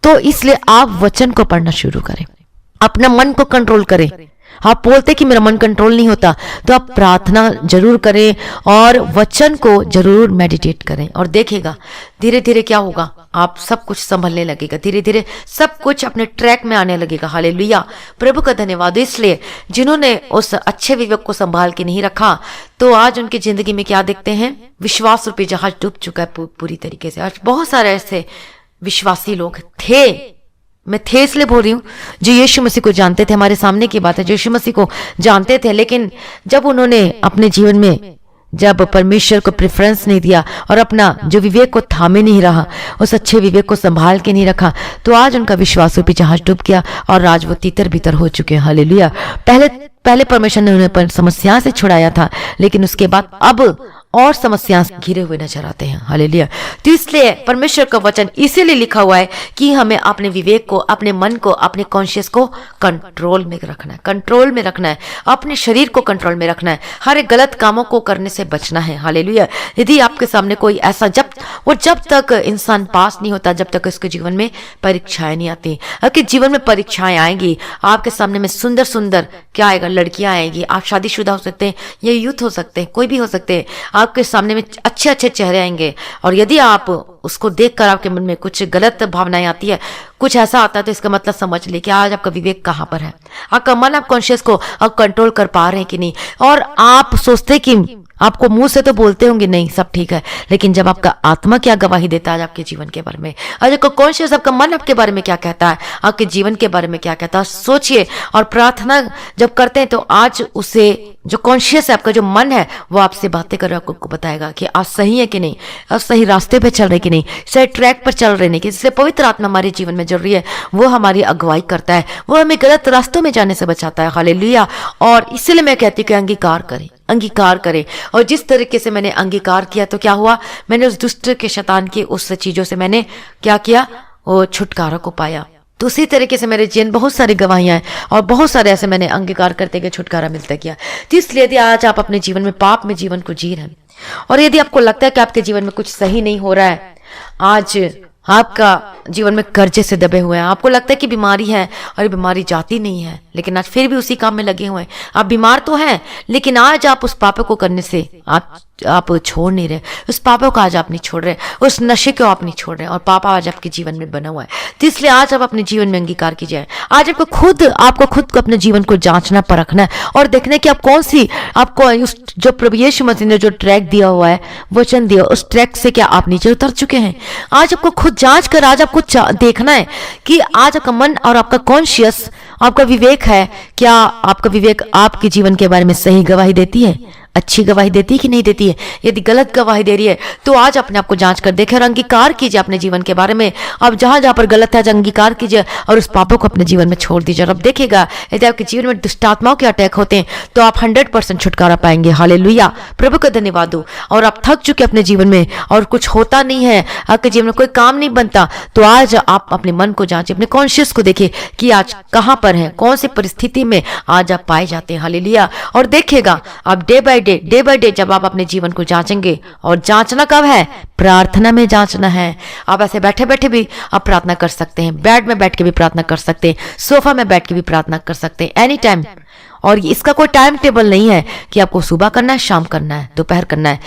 तो इसलिए आप वचन को पढ़ना शुरू करें, अपना मन को कंट्रोल करें। आप बोलते कि मेरा मन कंट्रोल नहीं होता, तो आप प्रार्थना जरूर करें और वचन को जरूर मेडिटेट करें, और देखिएगा धीरे धीरे क्या होगा, आप सब कुछ संभलने लगेगा, धीरे धीरे सब कुछ अपने ट्रैक में आने लगेगा। हालेलुया, प्रभु का धन्यवाद। इसलिए जिन्होंने उस अच्छे विवेक को संभाल के नहीं रखा, तो आज उनकी जिंदगी में क्या देखते हैं, विश्वास रूपी जहाज डूब चुका है पूरी तरीके से। आज बहुत सारे ऐसे विश्वासी लोग थे, मैं थे इसलिए बोल रही हूँ, जो यीशु मसीह को जानते थे, हमारे सामने की बात है, जो यीशु मसीह को जानते थे, लेकिन जब उन्होंने अपने जीवन में जब परमेश्वर को प्रेफरेंस नहीं दिया और अपना जो विवेक को थामे नहीं रहा, उस अच्छे विवेक को संभाल के नहीं रखा, तो आज उनका विश्वास रूपी जहाज डूब गया और आज वो तीतर भीतर हो चुके हैं। हालेलुया। पहले परमेश्वर ने उन्हें समस्या से छुड़ाया था, लेकिन उसके बाद अब और समस्या घिरे हुए नजर आते हैं। हालेलुया। तो इसलिए परमेश्वर का वचन इसीलिए लिखा हुआ है कि हमें अपने विवेक को, अपने मन को, अपने कॉन्शियस को कंट्रोल में रखना है, कंट्रोल में रखना है, अपने शरीर को कंट्रोल में रखना है, हर एक गलत कामों को करने से बचना है। हालेलुया। यदि आपके सामने कोई ऐसा जब तक इंसान पास नहीं होता, जब तक उसके जीवन में परीक्षाएं नहीं आती। आपके जीवन में परीक्षाएं आएंगी, आपके सामने में सुंदर सुंदर क्या आएगा, लड़कियां आएंगी, आप शादीशुदा हो सकते हैं या यूथ हो सकते हैं, कोई भी हो सकते हैं, आपके सामने में अच्छे अच्छे चेहरे आएंगे, और यदि आप उसको देखकर आपके मन में कुछ गलत भावनाएं आती है, कुछ ऐसा आता है, तो इसका मतलब समझ ले कि आज आपका विवेक कहाँ पर है, आपका मन, आप कॉन्शियस को आप कंट्रोल कर पा रहे हैं कि नहीं। और आप सोचते कि आपको मुंह से तो बोलते होंगे नहीं सब ठीक है, लेकिन जब आपका आत्मा क्या गवाही देता है आपके जीवन के बारे में, और आपका कॉन्शियस, आपका मन आपके बारे में क्या कहता है, आपके जीवन के बारे में क्या कहता है, सोचिए। और प्रार्थना जब करते हैं तो आज उसे जो कॉन्शियस है, आपका जो मन है, वो आपसे बातें कर रहा है, आपको बताएगा कि आज सही है कि नहीं, आज सही रास्ते पे चल रहे कि नहीं, सही ट्रैक पर चल रहे नहीं। कि इसलिए पवित्र आत्मा हमारे जीवन में जरूरी है, वो हमारी अगुवाई करता है, वो हमें गलत रास्तों में जाने से बचाता है। हालेलुया। और इसलिए मैं कहती हूँ कि अंगीकार करें, अंगीकार करें। और जिस तरीके से मैंने अंगीकार किया तो क्या हुआ, मैंने उस दुष्ट के शैतान के उस चीजों से मैंने क्या किया, वो छुटकारा को पाया। तो उसी तरीके से मेरे जीवन बहुत सारी गवाहियां हैं और बहुत सारे ऐसे मैंने अंगीकार करते गए, छुटकारा मिलता गया। तो इसलिए यदि आज आप अपने जीवन में पाप में जीवन को जी रहे हैं और यदि आपको लगता है कि आपके जीवन में कुछ सही नहीं हो रहा है, आज आपका जीवन में कर्जे से दबे हुए हैं, आपको लगता है कि बीमारी है और ये बीमारी जाती नहीं है, लेकिन आज फिर भी उसी काम में लगे हुए हैं। आप बीमार तो हैं, लेकिन आज आप उस पापों को करने से आप छोड़ नहीं रहे, उस पापों को आज आप नहीं छोड़ रहे, उस नशे को आप नहीं छोड़ रहे और पाप आज आपके जीवन में बना हुआ है। तो इसलिए आज आप अपने जीवन में अंगीकार कीजिए। आज आपको खुद को अपने जीवन को जांचना, परखना है और देखना कि आप कौन सी, आपको उस जो प्रभु यीशु मसीह ने जो ट्रैक दिया हुआ है, वचन दिया, उस ट्रैक से क्या आप नीचे उतर चुके हैं। आज आपको खुद जांच कर आज आपको देखना है कि आज आपका मन और आपका कॉन्शियस, आपका विवेक है, क्या आपका विवेक आपके जीवन के बारे में सही गवाही देती है, अच्छी गवाही देती है कि नहीं देती है। यदि गलत गवाही दे रही है तो आज अपने आप को जांच कर देखें और अंगीकार कीजिए अपने जीवन के बारे में। अब जहां जहां पर गलत है अंगीकार कीजिए और उस पापों को अपने जीवन में छोड़ दीजिए। और अब देखिएगा यदि आपके जीवन में दुष्ट आत्माओं के अटैक होते हैं तो आप 100% छुटकारा पाएंगे। हालेलुया, प्रभु का धन्यवाद हो। और आप थक चुके अपने जीवन में और कुछ होता नहीं है, आपके जीवन में कोई काम नहीं बनता, तो आज आप अपने मन को जांचिए, अपने कॉन्शियस को देखिए कि आज कहां पर है, कौन सी परिस्थिति में आज आप पाए जाते हैं। हालेलुया। और देखिएगा आप डे बाय डे जब आप अपने जीवन को जांचेंगे, और जांचना कब है, प्रार्थना में जांचना है। आप ऐसे बैठे बैठे भी आप प्रार्थना कर सकते हैं, बेड में बैठ के भी प्रार्थना कर सकते हैं, सोफा में बैठ के भी प्रार्थना कर सकते हैं, एनी टाइम। और इसका कोई टाइम टेबल नहीं है कि आपको सुबह करना है, शाम करना है, दोपहर करना है,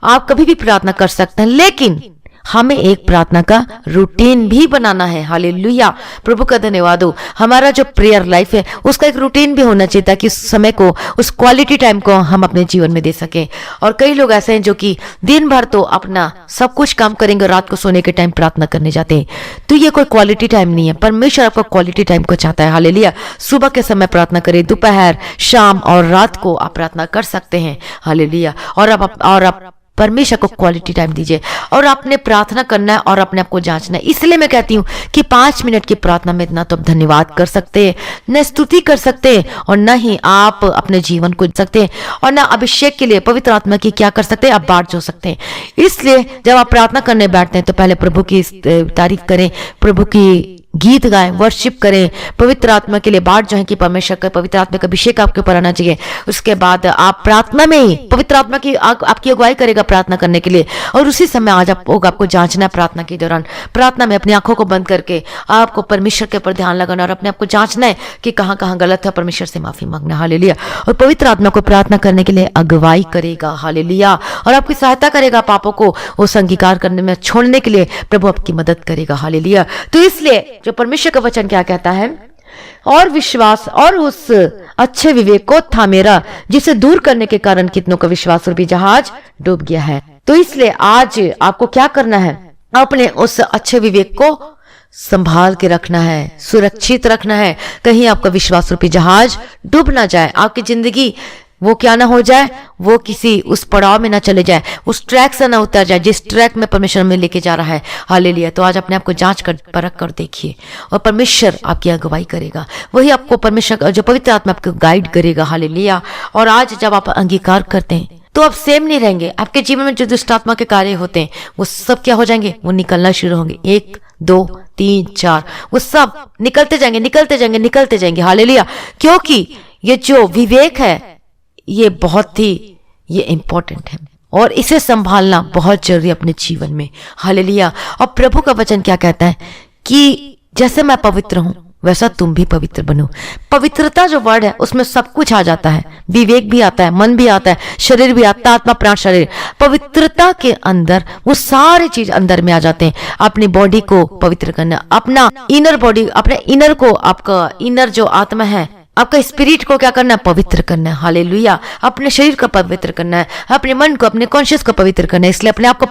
आप कभी भी प्रार्थना कर सकते हैं। लेकिन हमें एक प्रार्थना का रूटीन भी बनाना है। हालेलुया, प्रभु का धन्यवाद हो। हमारा जो प्रेयर लाइफ है उसका एक रूटीन भी होना चाहिए ताकि उस समय को, उस क्वालिटी टाइम को हम अपने जीवन में दे सकें। और कई लोग ऐसे हैं जो कि दिन भर तो अपना सब कुछ काम करेंगे, रात को सोने के टाइम प्रार्थना करने जाते हैं, तो ये कोई क्वालिटी टाइम नहीं है। परमेश्वर आपका क्वालिटी टाइम को चाहता है। हालेलुया, सुबह के समय प्रार्थना करें, दोपहर, शाम और रात को आप प्रार्थना कर सकते हैं। हालेलुया। और आप परमेश्वर को क्वालिटी टाइम दीजिए और आपने प्रार्थना करना है और अपने आप को जांचना है। इसलिए मैं कहती हूँ कि 5 मिनट की प्रार्थना में इतना तो आप धन्यवाद कर सकते हैं, न स्तुति कर सकते हैं और न ही आप अपने जीवन को जी सकते हैं, और न अभिषेक के लिए पवित्र आत्मा की क्या कर सकते हैं, आप बाट जो सकते हैं। इसलिए जब आप प्रार्थना करने बैठते हैं तो पहले प्रभु की तारीफ करें, प्रभु की गीत गाएं, वर्शिप करें, पवित्र आत्मा के लिए बाट जो है कि परमेश्वर का पवित्र आत्मा का अभिषेक आपके ऊपर आना चाहिए। उसके बाद आप प्रार्थना में ही पवित्र आत्मा की आपकी अगुवाई करेगा प्रार्थना करने के लिए। और उसी समय आज आपको जांचना है प्रार्थना के दौरान, प्रार्थना में अपनी आंखों को बंद करके आपको परमेश्वर के ऊपर ध्यान लगाना और अपने आप को जांचना है कि कहाँ कहाँ गलत है, परमेश्वर से माफी मांगना। हालेलुया। और पवित्र आत्मा को प्रार्थना करने के लिए अगुवाई करेगा। हालेलुया। और आपकी सहायता करेगा, पापों को उस अंगीकार करने में छोड़ने के लिए प्रभु आपकी मदद करेगा। हालेलुया। तो इसलिए जो परमेश्वर का वचन क्या कहता है, और विश्वास और उस अच्छे विवेक को था मेरा, जिसे दूर करने के कारण कितनों का विश्वास रूपी जहाज डूब गया है। तो इसलिए आज आपको क्या करना है, अपने उस अच्छे विवेक को संभाल के रखना है, सुरक्षित रखना है, कहीं आपका विश्वास रूपी जहाज डूब ना जाए, आपकी जिंदगी वो क्या ना हो जाए, वो किसी उस पड़ाव में ना चले जाए, उस ट्रैक से ना उतर जाए जिस ट्रैक में परमेश्वर में लेके जा रहा है। हालेलुया। तो आज अपने आप को जांच कर, परख कर देखिए और परमेश्वर आपकी अगुवाई करेगा, वही आपको परमेश्वर जो पवित्र आत्मा आपको गाइड करेगा। हालेलुया। और आज जब आप अंगीकार करते हैं तो आप सेम नहीं रहेंगे, आपके जीवन में जो दुष्ट आत्मा के कार्य होते हैं वो सब क्या हो जाएंगे, वो निकलना शुरू होंगे। 1 2 3 4 वो सब निकलते जाएंगे, निकलते जाएंगे, निकलते जाएंगे। हालेलुया। क्योंकि ये जो विवेक है ये बहुत ही इंपॉर्टेंट है और इसे संभालना बहुत जरूरी अपने जीवन में। हालेलुया। और प्रभु का वचन क्या कहता है कि जैसे मैं पवित्र हूं वैसा तुम भी पवित्र बनो। पवित्रता जो वर्ड है उसमें सब कुछ आ जाता है, विवेक भी आता है, मन भी आता है, शरीर भी आता है, आत्मा प्राण शरीर। पवित्रता के अंदर वो सारे चीज अंदर में आ जाते हैं। अपनी बॉडी को पवित्र करना, अपना इनर बॉडी, अपने इनर को, आपका इनर जो आत्मा है, आपका स्पिरिट को क्या करना है, पवित्र करना है। हालेलुया। अपने शरीर को पवित्र करना है, अपने मन को, अपने कॉन्शियस को पवित्र करना है। इसलिए अपने आप को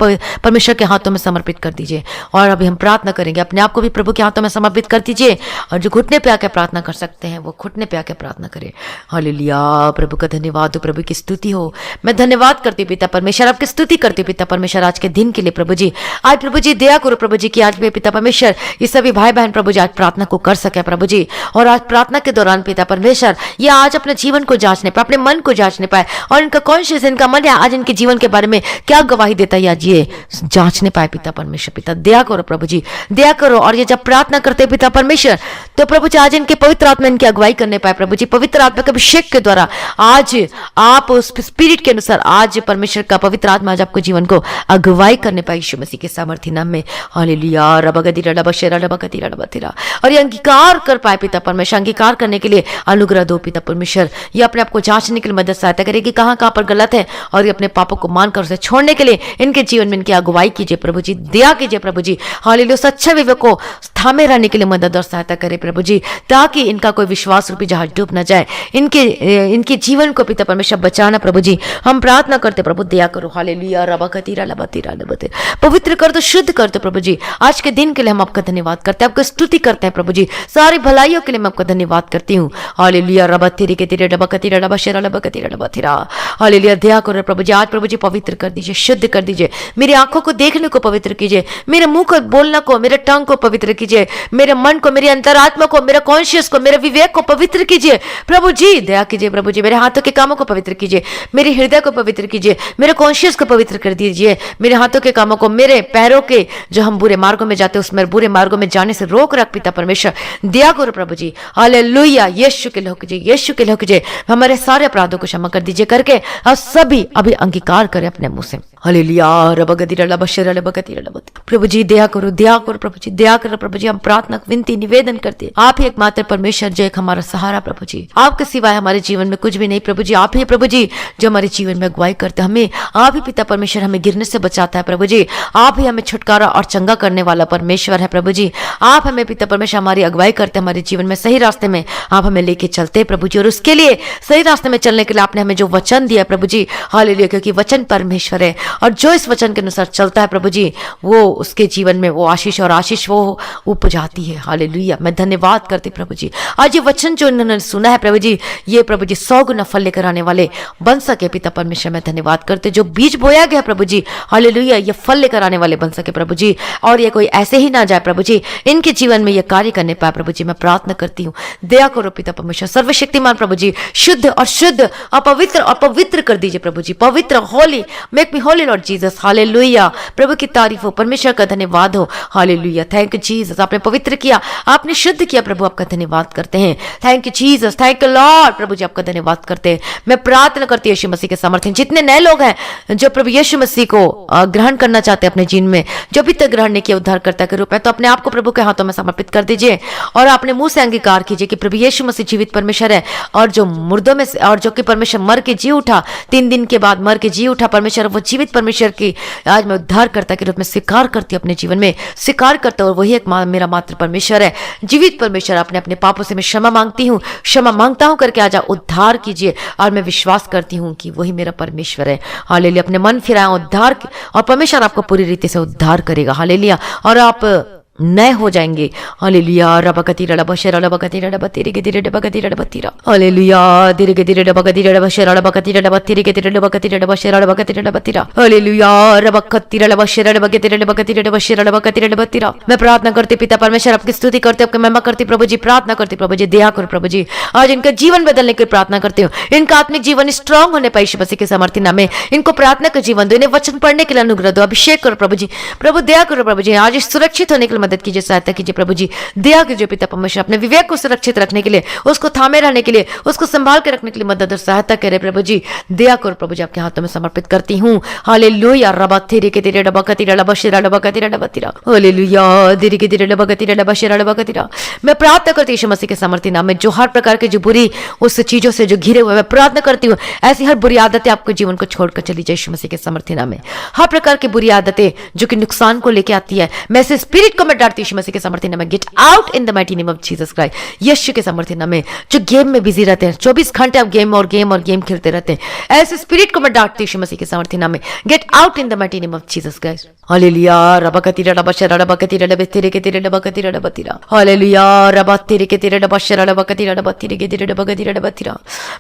परमेश्वर के हाथों में समर्पित कर दीजिए। और अभी हम प्रार्थना करेंगे, अपने आप को भी प्रभु के हाथों में समर्पित कर दीजिए। और जो घुटने पे आके प्रार्थना कर सकते हैं वो घुटने पे आके प्रार्थना करें। हालेलुया। प्रभु का धन्यवाद हो, प्रभु की स्तुति हो। मैं धन्यवाद करती हूँ पिता परमेश्वर, आपकी स्तुति करती हूँ पिता परमेश्वर आज के दिन के लिए। प्रभु जी आज प्रभु जी दया करो प्रभु जी की आज भी पिता परमेश्वर ये सभी भाई बहन प्रभु जी आज प्रार्थना को कर सके प्रभु जी। और आज प्रार्थना के दौरान पिता परमेश्वर ये आज अपने जीवन को जांचने पाए, अपने मन को जांचने पाए, और इनका कॉन्शियस, इनका मन है आज इनके जीवन के बारे में क्या गवाही देता है आज ये जांचने पाए। पिता परमेश्वर, पिता दया करो प्रभु जी, दया करो। और ये जब प्रार्थना करते पिता परमेश्वर, तो प्रभु जी आज इनके पवित्र आत्मा इनकी अगुवाई करने पाए प्रभु जी। पवित्र आत्मा के अभिषेक के द्वारा आज आप उस स्पिरिट के अनुसार आज परमेश्वर का पवित्र आत्मा आज आपको जीवन को अगुवाई करने पाए यीशु मसीह के सामर्थ्य नाम में। हालेलुया। रबगदिरा रबशेरा रबगदिरा रबतिरा। और ये अंगीकार कर पाए पिता परमेश्वर, अंगीकार करने के लिए अनुग्रह दो पिता परमेश्वर। ये अपने आप को जांचने के लिए मदद सहायता करेगी कहां कहां पर गलत है, और ये अपने पापों को मानकर उसे छोड़ने के लिए इनके जीवन में इनकी अगुवाई कीजिए प्रभु जी, दया कीजिए प्रभु जी। हालेलुया। सच्चे विवेक को थामे रहने के लिए मदद और सहायता करे प्रभु जी, ताकि इनका कोई विश्वास रूपी जहाज डूब न जाए। इनके जीवन को पिता परमेश्वर बचाना प्रभु जी, हम प्रार्थना करते प्रभु, दया करो। हालेलुया। रबकतीरा लबतीरा लबते, पवित्र कर दो, शुद्ध कर दो प्रभु जी। आज के दिन के लिए हम आपका धन्यवाद करते हैं, आपको स्तुति करते हैं प्रभु जी। सारी भलाइयों के लिए मैं आपका धन्यवाद करती हूँ। हालेलुया। रबतीरी के तीरे रबकतीरा रबशेरा रबकतीरा रबतीरा। हालेलुया। दया करो प्रभु जी, आज प्रभु जी पवित्र कर दीजिए, शुद्ध कर दीजिए। मेरी आंखों को देखने को पवित्र कीजिए, मेरे मुंह को बोलना को, मेरे टंग को पवित्र कीजिए, मेरे मन को, मेरी अंतरात्मा को, मेरे कॉन्शियस को, मेरे विवेक को पवित्र कीजिए प्रभु जी। दया कीजिए प्रभु जी, मेरे हाथों के कामों को पवित्र कीजिए, मेरे हृदय को पवित्र कीजिए, मेरे कॉन्शियस को पवित्र कर दीजिए, मेरे हाथों के कामों को, मेरे पैरों के जो हम बुरे मार्गों में जाते हैं उसमें बुरे मार्गों में जाने से रोक रख पिता परमेश्वर। दया करो प्रभु जी। हालेलुया। यीशु के लोग कीजिए, यीशु के लोग कीजिए, हमारे सारे अपराधों को क्षमा कर दीजिए करके अब सभी अभी अंगीकार करें अपने मुंह से। हालेलुया। रबगदिरा लबशेरा लबगदिरा लबत। प्रभु जी दया करो, दया करो प्रभु जी, दया करो प्रभु जी। हम प्रार्थना विनती निवेदन करते हैं, आप ही एकमात्र परमेश्वर जो एक हमारा सहारा प्रभु जी, आपके सिवाय हमारे जीवन में कुछ भी नहीं प्रभु जी। आप ही प्रभु जी जो हमारे जीवन में अगुवाई करते हैं, हमें आप ही पिता परमेश्वर हमें गिरने से बचाता है प्रभु जी। आप ही हमें छुटकारा और चंगा करने वाला परमेश्वर है प्रभु जी। आप हमें पिता परमेश्वर हमारी अगुवाई करते हैं, हमारे जीवन में सही रास्ते में आप हमें लेके चलते हैं प्रभु जी। और उसके लिए सही रास्ते में चलने के लिए आपने हमें जो वचन दिया प्रभु जी, हालेलुया, क्योंकि वचन परमेश्वर है और जो इस वचन के अनुसार चलता है प्रभु जी, वो उसके जीवन में वो आशीष और आशीष वो उपजाती है। हालेलुया। मैं धन्यवाद करती प्रभु जी, आज ये वचन जो इन्होंने सुना है प्रभु जी, ये प्रभु जी 100 गुना फल लेकर आने वाले बन सके पिता परमेश्वर। मैं धन्यवाद करते जो बीज बोया गया प्रभु जी, हालेलुया, ये फल लेकर आने वाले बन सके प्रभु जी, और ये कोई ऐसे ही ना जाए प्रभु जी, इनके जीवन में ये कार्य करने पाए प्रभु जी। मैं प्रार्थना करती हूँ, दया करो पिता परमेश्वर, सर्वशक्तिमान प्रभु जी, शुद्ध और शुद्ध और पवित्र कर दीजिए प्रभु जी, पवित्र, holy, make me holy Lord Jesus. Hallelujah. प्रभु की तारीफ हो, परमेश्वर का धन्यवाद हो। हालेलुया। थैंक यू जीसस, आपने पवित्र किया, आपने शुद्ध किया प्रभु, आपका धन्यवाद करते हैं। Thank you Jesus, thank you Lord. प्रभु जी आपका धन्यवाद करते हैं। मैं प्रार्थना करती हूँ यीशु मसीह के सामर्थ्य, जितने नए लोग हैं जो प्रभु यीशु मसीह को ग्रहण करना चाहते हैं अपने जीवन में, जो भी तक ग्रहण नहीं किया उद्धारकर्ता के रूप में, तो अपने आप को प्रभु के हाथों में समर्पित कर दीजिए और अपने मुंह से अंगीकार कीजिए कि प्रभु यीशु मसीह जीवित परमेश्वर है, और जो मुर्दों में और जो कि परमेश्वर मर के जी उठा, 3 दिन के बाद मर के जी उठा परमेश्वर, वो जीवित परमेश्वर की आज मैं उद्धारकर्ता के रूप में स्वीकार करती हूँ, अपने जीवन में स्वीकार करता हूँ, और वही एक मेरा मात्र परमेश्वर है, जीवित परमेश्वर। अपने पापों से मैं क्षमा मांगती हूँ, क्षमा मांगता हूँ करके आज उद्धार कीजिए, और मैं विश्वास करती हूँ कि वही मेरा परमेश्वर है। हालेलुया। अपने मन फिराएं उद्धार, और परमेश्वर आपको पूरी रीति से उद्धार करेगा। हालेलुया। और आप नए हो जाएंगे। हालेलुया। रबकतीरा रबशेरा रबकतीरा रबतीरे के तीरे रबकतीरा रबतीरा। हालेलुया। धीरे के धीरे रबकतीरा रबशेरा रबकतीरा रबतीरे के तीरे रबकतीरा रबशेरा रबकतीरा रबतीरा। हालेलुया। रबकतीरा रबशेरा रबकतीरा रबकतीरा रबशेरा रबकतीरा रबतीरा। मैं प्रार्थना करती पिता परमेश्वर, आपकी स्तुति करते, आपकी महिमा करती प्रभु जी, प्रार्थना करती प्रभु जी, दया करो प्रभु जी, आज इनका जीवन बदलने की प्रार्थना करती हूँ, इनका आत्मिक जीवन स्ट्रांग होने पाए यीशु मसीह के सामर्थ्य नाम में। इनको प्रार्थना का जीवन दो, इन्हें वचन पढ़ने के लिए अनुग्रह दो, अभिषेक करो प्रभु जी, प्रभु दया करो प्रभु जी, आज सुरक्षित होने के लिए मदद कीजिए, सहायता कीजिए प्रभु जी, दया कीजिए पिता परमेश्वर, अपने विवेक को सुरक्षित रखने के लिए, उसको थामे रहने के लिए, उसको संभाल के रखने के लिए मदद और सहायता करे प्रभु जी, दया करो प्रभु जी, आपके हाथों में समर्पित करती हूँ। हालेलुया। रबतीरे के तीरे रबकतीरा रबशेरा रबकतीरा रबतीरा। हालेलुया। धीरे के धीरे रबकतीरा रबशेरा रबकतीरा। मैं प्रार्थना करती हूँ यीशु मसीह के सामर्थ्य नाम में, जो हर प्रकार के जो बुरी उस चीजों से जो घिरे हुए, मैं प्रार्थना करती हूँ ऐसी हर बुरी आदतें आपके जीवन को छोड़कर चली जाए यीशु मसीह के सामर्थ्य नाम में। हर प्रकार की बुरी आदतें जो कि नुकसान को लेके आती है, मैं ऐसे स्पिरिट को मैं डांटती हूँ यीशु मसीह के सामर्थ्य नाम में। Get out in the mighty name of Jesus Christ. यीशु के सामर्थ्य नाम में जो गेम में बिजी रहते हैं, 24 घंटे आप गेम खेलते रहते हैं, ऐसे स्पिरिट को मैं डांटती हूँ यीशु मसीह के सामर्थ्य नाम में। Get out in the mighty name of Jesus Christ. Hallelujah. रबकतीरा रबशेरा रबकतीरा रबतीरे के तीरे रबकतीरा रबतीरा। हालेलुया। रबतीरे के तीरे रबशेरा रबकतीरा रबतीरे के तीरे रबकतीरा रबतीरा।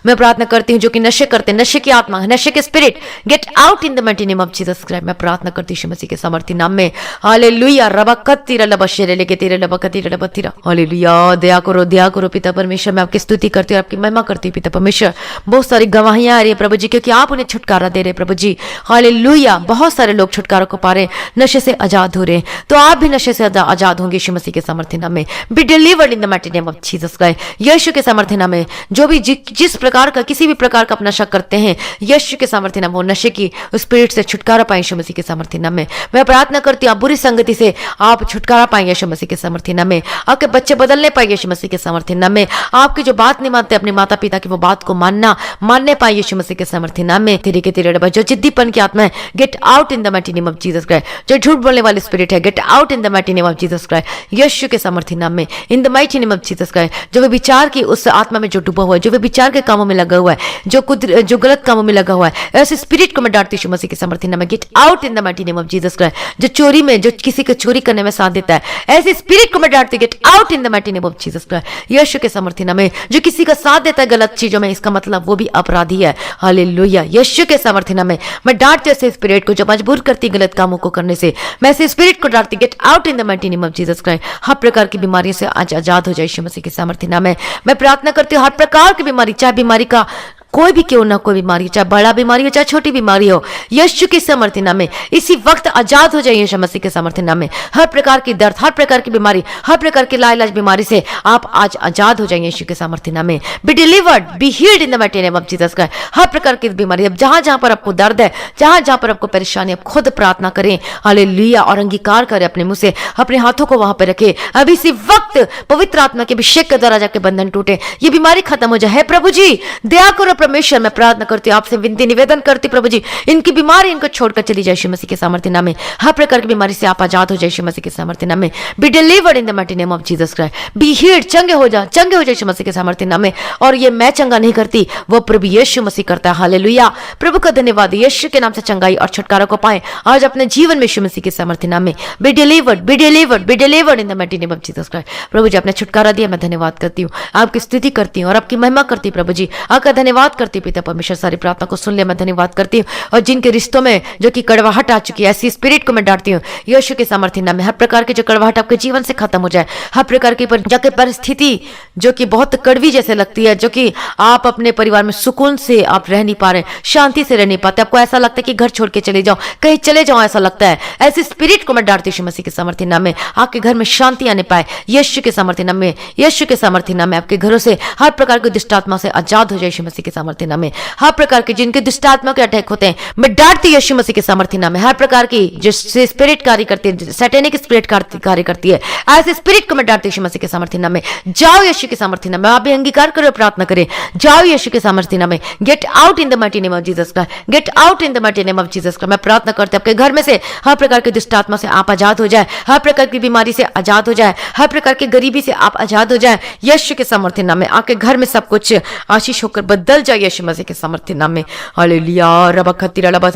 मैं प्रार्थना करती हूँ जो कि नशे करते हैं, नशे की आत्मा, नशे के spirit, gate out in the mighty name of Jesus Christ. मैं प्रार्थना करती हूँ यीशु मसीह के सामर्थ्य नाम में। हालेलुया। रबकतीरा तीरा लबा शेरे लेके तीरे लबा कतीरे लबा तीरा। हालेलुया, दया करो पिता परमेश्वर। मैं आपकी स्तुति करती हूँ, आपकी महिमा करती हूँ पिता परमेश्वर। बहुत सारी गवाहियां आ रही है प्रभु जी, क्योंकि आप उन्हें छुटकारा दे रहे प्रभु जी। हालेलुया, बहुत सारे लोग छुटकारा को पा रहे, नशे से आजाद हो रहे हैं, तो आप भी नशे से आजाद होंगे यीशु मसीह के सामर्थ्य नाम में। Be delivered in the mighty name of Jesus Christ, यीशु के सामर्थ्य नाम में। जो भी जिस प्रकार का किसी भी प्रकार का नशा करते हैं, यीशु के सामर्थ्य नाम, वो नशे की स्पिरिट से छुटकारा पाए यीशु मसीह के सामर्थ्य नाम में। मैं प्रार्थना करती हूँ आप बुरी संगति से आप छुटकारा पाएंगे यीशु मसीह के सामर्थ्य नाम में। आपके बच्चे बदलने पाएंगे यीशु मसीह के सामर्थ्य नाम में। आपकी जो बात नहीं मानते अपने माता पिता की, वो बात को मानने पाए यीशु मसीह के सामर्थ्य नाम में। तेरे के तेरे जो जिद्दीपन की आत्मा है, get out in the mighty name of Jesus Christ. जो झूठ बोलने वाली स्पिरिट है, get out in the mighty name of Jesus Christ, यीशु के सामर्थ्य नाम में, in the mighty name of Jesus Christ. जो विचार की उस आत्मा में जो डूबा हुआ है, जो विचार के कामों में लगा हुआ है, जो गलत कामों में लगा हुआ है, ऐसे स्पिरिट को मैं डांटती यीशु मसीह के सामर्थ्य नाम में, get out in the mighty name of Jesus Christ. जो चोरी में, जो किसी को चोरी करने में साथ देता है, ऐसे स्पिरिट को मैं डांटती, get out in the mighty name of Jesus Christ, यीशु के सामर्थ्य नाम में। जो किसी का साथ देता है गलत चीजों में, इसका मतलब वो भी अपराधी है। हालेलुया, यीशु के सामर्थ्य नाम में मैं डांटती ऐसे स्पिरिट को जो मजबूर करती गलत कामों को करने से। मैं ऐसे स्पिरिट को डांटती, get out in the mighty name of Jesus Christ. हर प्रकार की बीमारियों से आज आजाद हो जाए यीशु मसीह के सामर्थ्य नाम में। मैं प्रार्थना करती हूँ हर प्रकार की बीमारी, चाहे बीमारी का कोई भी क्यों ना कोई बीमारी, चाहे बड़ा बीमारी हो चाहे छोटी बीमारी हो, यीशु के सामर्थ्य नाम में इसी वक्त आजाद हो जाइए यीशु मसीह के सामर्थ्य नाम में। हर प्रकार की दर्द, हर प्रकार की बीमारी, हर प्रकार की लाइलाज बीमारी से आप आज आजाद हो जाइए यीशु के सामर्थ्य नाम में। Be delivered, be healed in the mighty name of Jesus Christ. हर प्रकार की बीमारी, अब जहां जहां पर आपको दर्द है, जहां जहां पर आपको परेशानी, आप खुद प्रार्थना करें, हालेलुया, और अंगीकार करें अपने मुंह से, अपने हाथों को वहां पर रखें। अभी इसी वक्त पवित्र आत्मा के अभिषेक के द्वारा जाके बंधन टूटे, ये बीमारी खत्म हो जाए। प्रभु जी दया करो परमेश्वर, मैं प्रार्थना करती हूँ आपसे, विनती निवेदन करती प्रभु जी, इनकी बीमारी इनको छोड़कर चली जाए यीशु मसीह के सामर्थ्य नाम में। हर प्रकार की बीमारी से आप आजाद हो जाए यीशु मसीह के सामर्थ्य नाम में। Be delivered in the mighty name of Jesus Christ, be healed, चंगे हो जाए यीशु मसीह के सामर्थ्य नाम में। और ये मैं चंगा नहीं करती, वो प्रभु यीशु मसीह करता है। हालेलुया, प्रभु का धन्यवाद, यीशु के नाम से चंगाई और छुटकारा को पाए आज अपने जीवन में यीशु मसीह के सामर्थ्य नाम में। Be delivered, be delivered, be delivered in the mighty name of Jesus Christ. प्रभु जी आपने छुटकारा दिया, मैं धन्यवाद करती हूँ, आपकी स्तुति करती हूँ और आपकी महिमा करती हूँ प्रभु जी। आपका धन्यवाद करती हूँ पिता परमेश्वर, सारी प्रार्थना को सुन ले, मैं धन्यवाद करती हूँ। और जिनके रिश्तों में जो कि कड़वाहट आ चुकी है, ऐसी स्पिरिट को मैं डांटती हूँ यीशु के सामर्थ्य नाम में। हर प्रकार की जो कड़वाहट आपके जीवन से खत्म हो जाए, हर प्रकार की जाके परिस्थिति जो कि बहुत कड़वी जैसे लगती है, जो कि आप अपने परिवार में सुकून से आप रह नहीं पा रहे, शांति से रह नहीं पाते, आपको ऐसा लगता है कि घर छोड़ के चले जाओ, कहीं चले जाओ ऐसा लगता है, ऐसी स्पिरिट को मैं डांटती हूँ यीशु मसीह के सामर्थ्य नाम में। आपके घर में शांति आने पाए यीशु के सामर्थ्य नाम में, यीशु के सामर्थ्य नाम में। आपके घरों से हर प्रकार की दुष्टात्मा से आजाद हो जाए यीशु मसीह के सामर्थ्य नाम में। हर प्रकार के जिनके दुष्टात्मा के अटैक होते हैं, मैं डांटती हूँ यीशु मसीह के सामर्थ्य नाम में। हर प्रकार की जो स्पिरिट कार्य करती है, सैटेनिक स्पिरिट कार्य करती है, ऐसे स्पिरिट को मैं डांटती हूँ यीशु मसीह के सामर्थ्य नाम में। जाओ यीशु के सामर्थ्य नाम में, आप भी अंगीकार करो, प्रार्थना करें, जाओ यीशु के सामर्थ्य नाम में। Get out in the mighty name of Jesus Christ, gate out in the mighty name of Jesus Christ. मैं प्रार्थना करती हूँ आपके घर में से हर प्रकार के दुष्ट आत्मा से आप आजाद हो जाए, हर प्रकार की बीमारी से आजाद हो जाए, हर प्रकार की गरीबी से आप आजाद हो जाए यीशु के सामर्थ्य नाम में। आपके घर में सब कुछ आशीष होकर बदल जाए यीशु मसीह के सामर्थ्य नाम में। हालेलुया,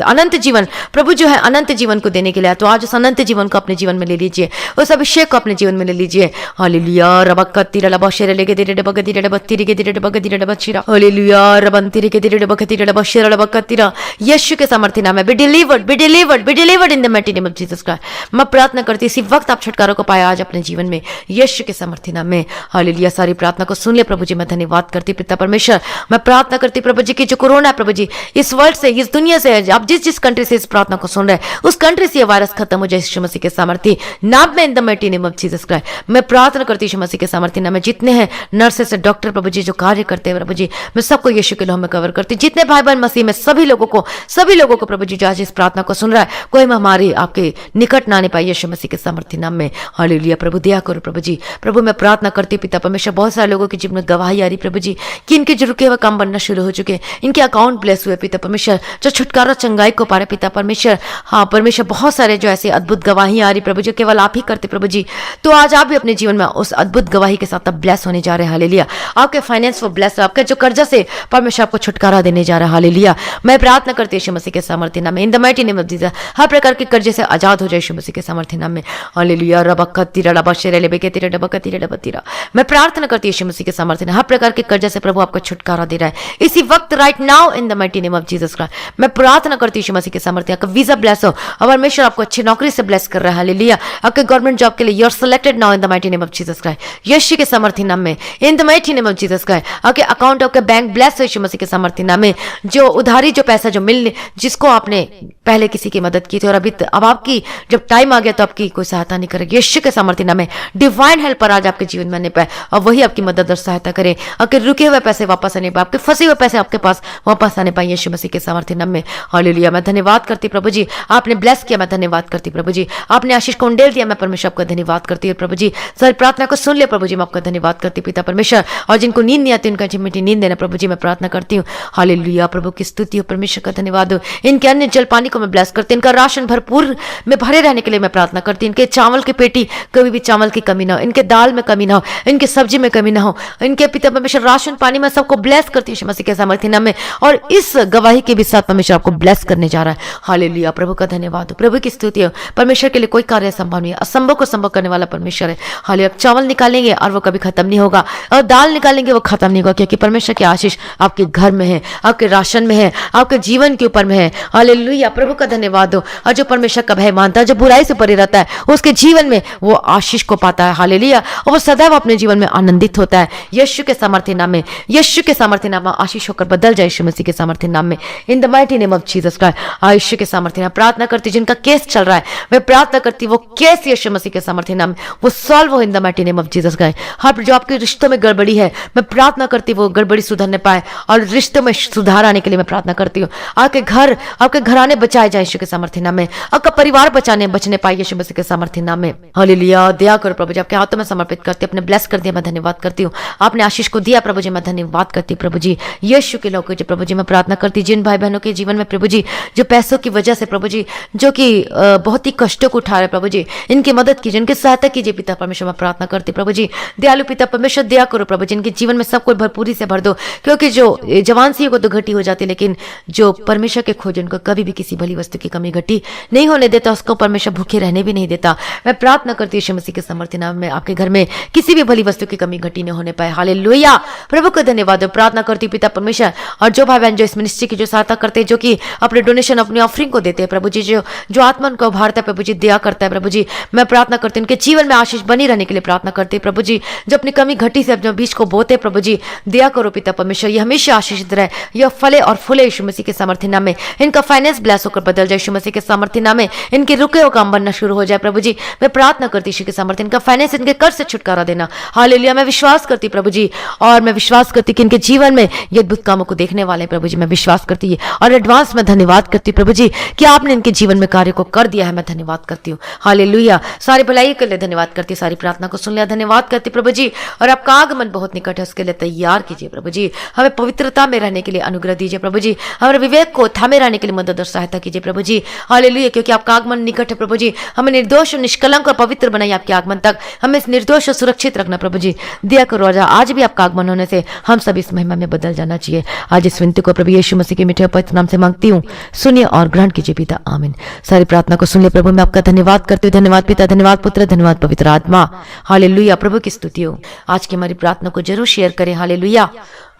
अनंत जीवन प्रभु जो है अनंत जीवन को देने के लिए, तो आज उस अनंत जीवन को अपने जीवन में ले लीजिए, उस अभिषेक को अपने जीवन में ले लीजिए। हालेलुया, रबकतिरा लबशेरे लेके दिरे डबगदिरे डबतिरे के दिरे डबगदिरे डबचिरा। हालेलुया, रबंतिरे के दिरे डबगतिरे डबशेरे डबकतिरा, यीशु के सामर्थ्य नाम में। Be delivered, be delivered, be delivered in the mighty name of Jesus Christ. मैं प्रार्थना करती इसी वक्त आप छुटकारा को पाया आज अपने जीवन में यीशु के सामर्थ्य नाम में। हालेलुया, सारी प्रार्थना को सुन ले प्रभु जी, मैं धन्यवाद करती पिता परमेश्वर। मैं प्रार्थना करती प्रभु जी की जो कोरोना प्रभु जी इस वर्ल्ड से, इस दुनिया से, आप जिस कंट्री से इस प्रार्थना को सुन रहे हैं, उस कंट्री से ये वायरस खत्म हो जाए यीशु मसीह के सामर्थ्य नाम में, in the mighty name of Jesus Christ. मैं प्रार्थना करती यीशु मसीह के सामर्थ्य नाम में। जितने हैं नर्सेस, डॉक्टर प्रभु जी जो कार्य करते हैं प्रभु जी, मैं सबको यीशु के नाम में कवर करती हूँ। जितने भाई बहन मसीह में, सभी लोगों को प्रभु जी जो आज इस प्रार्थना को सुन रहा है, कोई महामारी आपके निकट ना आने पाए यीशु मसीह के सामर्थ्य नाम में। हालेलुया, प्रभु दया करो प्रभु जी। प्रभु मैं प्रार्थना करती हूँ पिता परमेश्वर, बहुत सारे लोगों के जीवन में गवाही आ रही प्रभु जी कि इनके जो रुके हुए काम बनना शुरू हो चुके हैं, इनके अकाउंट ब्लेस हुए पिता परमेश्वर, जो छुटकारा चंगाई को पा रहे पिता परमेश्वर। हाँ परमेश्वर, बहुत सारे जो ऐसे अद्भुत गवाही आ रही प्रभु जी, केवल आप ही करते प्रभु जी। तो आज आप भी अपने जीवन में उस अद्भुत गवाही के साथ अब ब्लेस होने जा रहे हैं। हालेलुया, आपके फाइनेंस वो ब्लेस, आपके जो कर्जा से परमेश्वर आपको छुटकारा देने जा रहा है। हालेलुया, मैं प्रार्थना करती हूँ यीशु मसीह के सामर्थ्य नाम में, in the mighty name of Jesus. हर प्रकार के कर्जे से आजाद हो जाए यीशु मसीह के सामर्थ्य नाम में। हालेलुया, रबकतिरा लबशेरे लेबेकेतिरा डबकतिरा डबतिरा। मैं प्रार्थना करती हूँ यीशु मसीह के सामर्थ्य नाम, हर प्रकार के कर्जे से प्रभु आपको छुटकारा दे रहा है इसी वक्त right now in the mighty name of Jesus Christ मैं प्रार्थना करती हूँ यीशु मसीह के सामर्थ्य का वीजा ब्लेस हो और परमेश्वर आपको अच्छी नौकरी से ब्लेस कर रहा है। हालेलुया। आपके गवर्नमेंट जॉब के लिए you are selected now in the mighty name of Jesus Christ, यीशु के सामर्थ्य नाम में, in the mighty name of Jesus Christ. आपके अकाउंट आपके बैंक ब्लेस हो यीशु मसीह के सामर्थ्य नाम में। जो उधारी जो पैसा जो मिलने जिसको आपने पहले किसी की मदद की थी और अभी अब आपकी जब टाइम आ गया तो आपकी कोई सहायता नहीं करेगी, यीशु के सामर्थ्य नाम में डिवाइन हेल्पर आज आपके जीवन में आने पाए और वही आपकी मदद और सहायता करे। आपके रुके हुए पैसे वापस आने पाए, आपके फंसे हुए पैसे आपके पास वापस आने पाए यीशु मसीह के सामर्थ्य नाम में। हालेलुया। मैं धन्यवाद करती प्रभु जी, आपने ब्लेस किया, मैं धन्यवाद करती प्रभु जी। आपने आशीष को उंडेल दिया, मैं परमेश्वर आपका धन्यवाद करती हूँ प्रभु जी। सारी प्रार्थना को सुन लिया प्रभु जी, मैं आपका धन्यवाद करती पिता परमेश्वर। और जिनको नींद नहीं आती उनका झिमिटी नींद देना प्रभु जी, मैं प्रार्थना करती हूँ। हालेलुया। प्रभु की स्तुति हो, परमेश्वर का धन्यवाद हो। इनके अन्य जल पानी को मैं ब्लेस करती, इनका राशन भरपूर में भरे रहने के लिए मैं प्रार्थना करती हूँ। इनके चावल की पेटी कभी भी चावल की कमी ना हो, इनके दाल में कमी ना हो, इनके सब्जी में कमी ना हो, इनके पिता परमेश्वर राशन पानी में सबको ब्लेस करती हूँ मसीह के सामर्थ्य नाम में। और इस गवाही के भी साथ परमेश्वर आपको ब्लेस करने जा रहा है। हालेलुया। प्रभु का धन्यवाद हो, प्रभु की स्तुति हो। परमेश्वर के लिए कोई कार्य संभव नहीं है, असंभव को संभव करने वाला परमेश्वर है। हालेलुया। चावल निकालेंगे और वो कभी खत्म नहीं होगा, और दाल निकालेंगे वो खत्म नहीं होगा, क्योंकि परमेश्वर की आशीष आपके घर में है, आपके राशन में है, आपके जीवन के ऊपर में है। हालेलुया। प्रभु का धन्यवाद हो। और जो परमेश्वर का भय मानता है, जो बुराई से परे रहता है, उसके जीवन में वो आशीष को पाता है। हालेलुया। और वो सदैव अपने जीवन में आनंदित होता है। यीशु के सामर्थ्य नाम में, यीशु के सामर्थ्य नाम में आशीष होकर बदल जाए यीशु मसीह के सामर्थ्य नाम में, in the mighty name of Jesus Christ. यीशु के सामर्थ्य नाम प्रार्थना करती, जिनका केस चल रहा है मैं प्रार्थना करती वो केस यीशु मसीह के सामर्थ्य नाम में वो सॉल्व हो in the mighty name of Jesus Christ. हर जो आपके रिश्तों में गड़बड़ी है मैं प्रार्थना करती वो गड़बड़ी सुधरने पाए और रिश्तों में सुधार आने के लिए मैं प्रार्थना करती हूँ। आपके घराने बचाए जाए यीशु के सामर्थ्य नाम में, आपका परिवार बचने पाए यीशु मसीह के सामर्थ्य नाम में। हालेलुया। दया करो प्रभु जी, आपके हाथों में समर्पित करती हूँ। आपने ब्लेस कर दिया, मैं धन्यवाद करती हूँ। आपने आशीष को दिया प्रभु जी, मैं धन्यवाद करती हूँ प्रभु जी। यीशु के लोगों जी प्रभु जी मैं प्रार्थना करती, जिन भाई बहनों के जीवन में प्रभु जी जो पैसों की वजह से प्रभु जी जो कि बहुत ही कष्टों को उठा रहे प्रभु जी, इनकी मदद कीजिए, इनकी सहायता कीजिए पिता परमेश्वर। मैं प्रार्थना करती प्रभु जी, दयालु पिता परमेश्वर दया करो प्रभु जी, इनके जीवन में सब कुछ भरपूरी से भर दो, क्योंकि जो जवान सी को तो घटी हो जाती है, लेकिन जो परमेश्वर के खोज उनको कभी भी किसी भली वस्तु की कमी घटी नहीं होने देता, उसको परमेश्वर भूखे रहने भी नहीं देता। मैं प्रार्थना करती हूँ यीशु मसीह के सामर्थ्य नाम में, आपके घर में किसी भी भली वस्तु की कमी घटी न होने पाए। हालेलुया। प्रभु को धन्यवाद। प्रार्थना करती हूँ पिता परमेश्वर, और जो भाई बहन जो इस मिनिस्ट्री की जो सहायता करते हैं, जो कि अपने डोनेशन अपनी ऑफरिंग को देते हैं प्रभु जी, जो आत्मा उनको उभारता है प्रभु जी, दया करता है प्रभु जी, मैं प्रार्थना करती हूँ उनके जीवन में आशीष बनी रहने के लिए प्रार्थना करती है प्रभु जी। जो अपनी कमी घटी से अपने बीज को बोते प्रभु जी, दया करो पिता परमेश्वर, ये हमेशा आशीषित रहे, यह फले और फूले यीशु मसीह के सामर्थ्य नाम में। इनका फाइनेंस ब्लेस होकर बदल जाए यीशु मसीह के सामर्थ्य नाम में, इनके रुके हुए काम बनना शुरू हो जाए प्रभु जी। मैं प्रार्थना करती यीशु के सामर्थ्य, इनका फाइनेंस इनके कर्ज से छुटकारा देना। हालेलुया। मैं विश्वास करती प्रभु जी, और मैं विश्वास करती कि इनके जीवन में ये अद्भुत कामों को देखने वाले प्रभु जी, मैं विश्वास करती है। और एडवांस में धन्यवाद करती प्रभु जी कि आपने इनके जीवन में कार्य को कर दिया है, मैं धन्यवाद करती हूँ। हालेलुया। सारी भलाई के लिए धन्यवाद करती, सारी प्रार्थना को सुन लिया, धन्यवाद करती प्रभु जी। और आपका आगमन बहुत निकट है, उसके लिए तैयार कीजिए प्रभु जी। हमें पवित्रता में रहने के लिए अनुग्रह दीजिए प्रभु जी, हमारे विवेक को थामे रहने के लिए मदद और सहायता कीजिए प्रभु जी। हालेलुया। क्योंकि आपका आगमन निकट है प्रभु जी, हमें निर्दोष और निष्कलंक और पवित्र बनाइए आपके आगमन तक, हमें निर्दोष और सुरक्षित रखना प्रभु जी, दया करो। आज भी आपका आगमन होने से हम सब इस महिमा में बदल जाना चाहिए। आज इस विनती को प्रभु यीशु मसीह के मीठे पवित्र नाम से मांगती हूँ, सुनिए और ग्रहण कीजिए पिता, आमीन। सारी प्रार्थना को सुन ले प्रभु, मैं आपका धन्यवाद करती हूँ। धन्यवाद पिता, धन्यवाद पुत्र, धन्यवाद पवित्र आत्मा। हालेलुया। प्रभु की स्तुति हो। आज की हमारी प्रार्थना को जरूर शेयर करें। हालेलुया।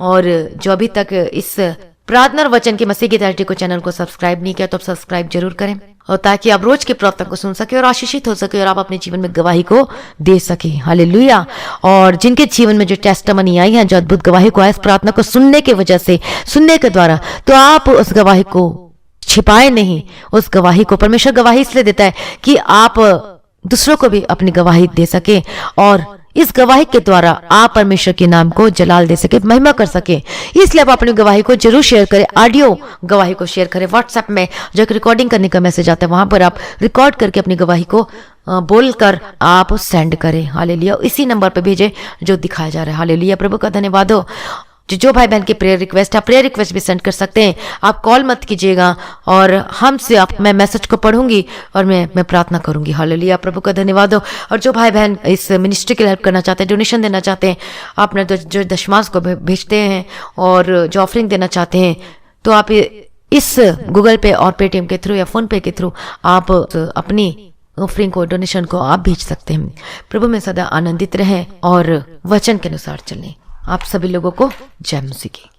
और जो अभी तक इस प्रार्थना और वचन की मसीह की धरती को चैनल को सब्सक्राइब नहीं किया तो आप सब्सक्राइब जरूर करें, और ताकि आप रोज की प्रार्थना को सुन सके और आशीषित हो सके और आप अपने जीवन में गवाही को दे सके। हालेलुया। और जिनके जीवन में जो टेस्टिमनी आई है, जो अद्भुत गवाही को आया इस प्रार्थना को सुनने के वजह से, सुनने के द्वारा, तो आप उस गवाही को छिपाए नहीं। उस गवाही को परमेश्वर गवाही इसलिए देता है कि आप दूसरों को भी अपनी गवाही दे सके, और इस गवाही के द्वारा आप परमेश्वर के नाम को जलाल दे सके, महिमा कर सके। इसलिए आप अपनी गवाही को जरूर शेयर करें, ऑडियो गवाही को शेयर करें। व्हाट्सएप में जो रिकॉर्डिंग करने का मैसेज आता है, वहां पर आप रिकॉर्ड करके अपनी गवाही को बोलकर आप सेंड करें। हालेलुया। इसी नंबर पर भेजें जो दिखाया जा रहा है। हालेलुया। प्रभु का धन्यवाद हो। जो भाई बहन की प्रेयर रिक्वेस्ट है, प्रेयर रिक्वेस्ट भी सेंड कर सकते हैं। आप कॉल मत कीजिएगा, और हमसे मैं मैसेज को पढ़ूंगी और मैं प्रार्थना करूंगी। हालेलुया। प्रभु का धन्यवाद हो। और जो भाई बहन इस मिनिस्ट्री की हेल्प करना चाहते हैं, डोनेशन देना चाहते हैं, अपने जो दशमांश को भेजते हैं और जो ऑफरिंग देना चाहते हैं, तो आप इस गूगल पे और पेटीएम के थ्रू या फोन पे के थ्रू आप अपनी ऑफरिंग को, डोनेशन को आप भेज सकते हैं। प्रभु में सदा आनंदित रहें और वचन के अनुसार चलें। आप सभी लोगों को जय मसीह की।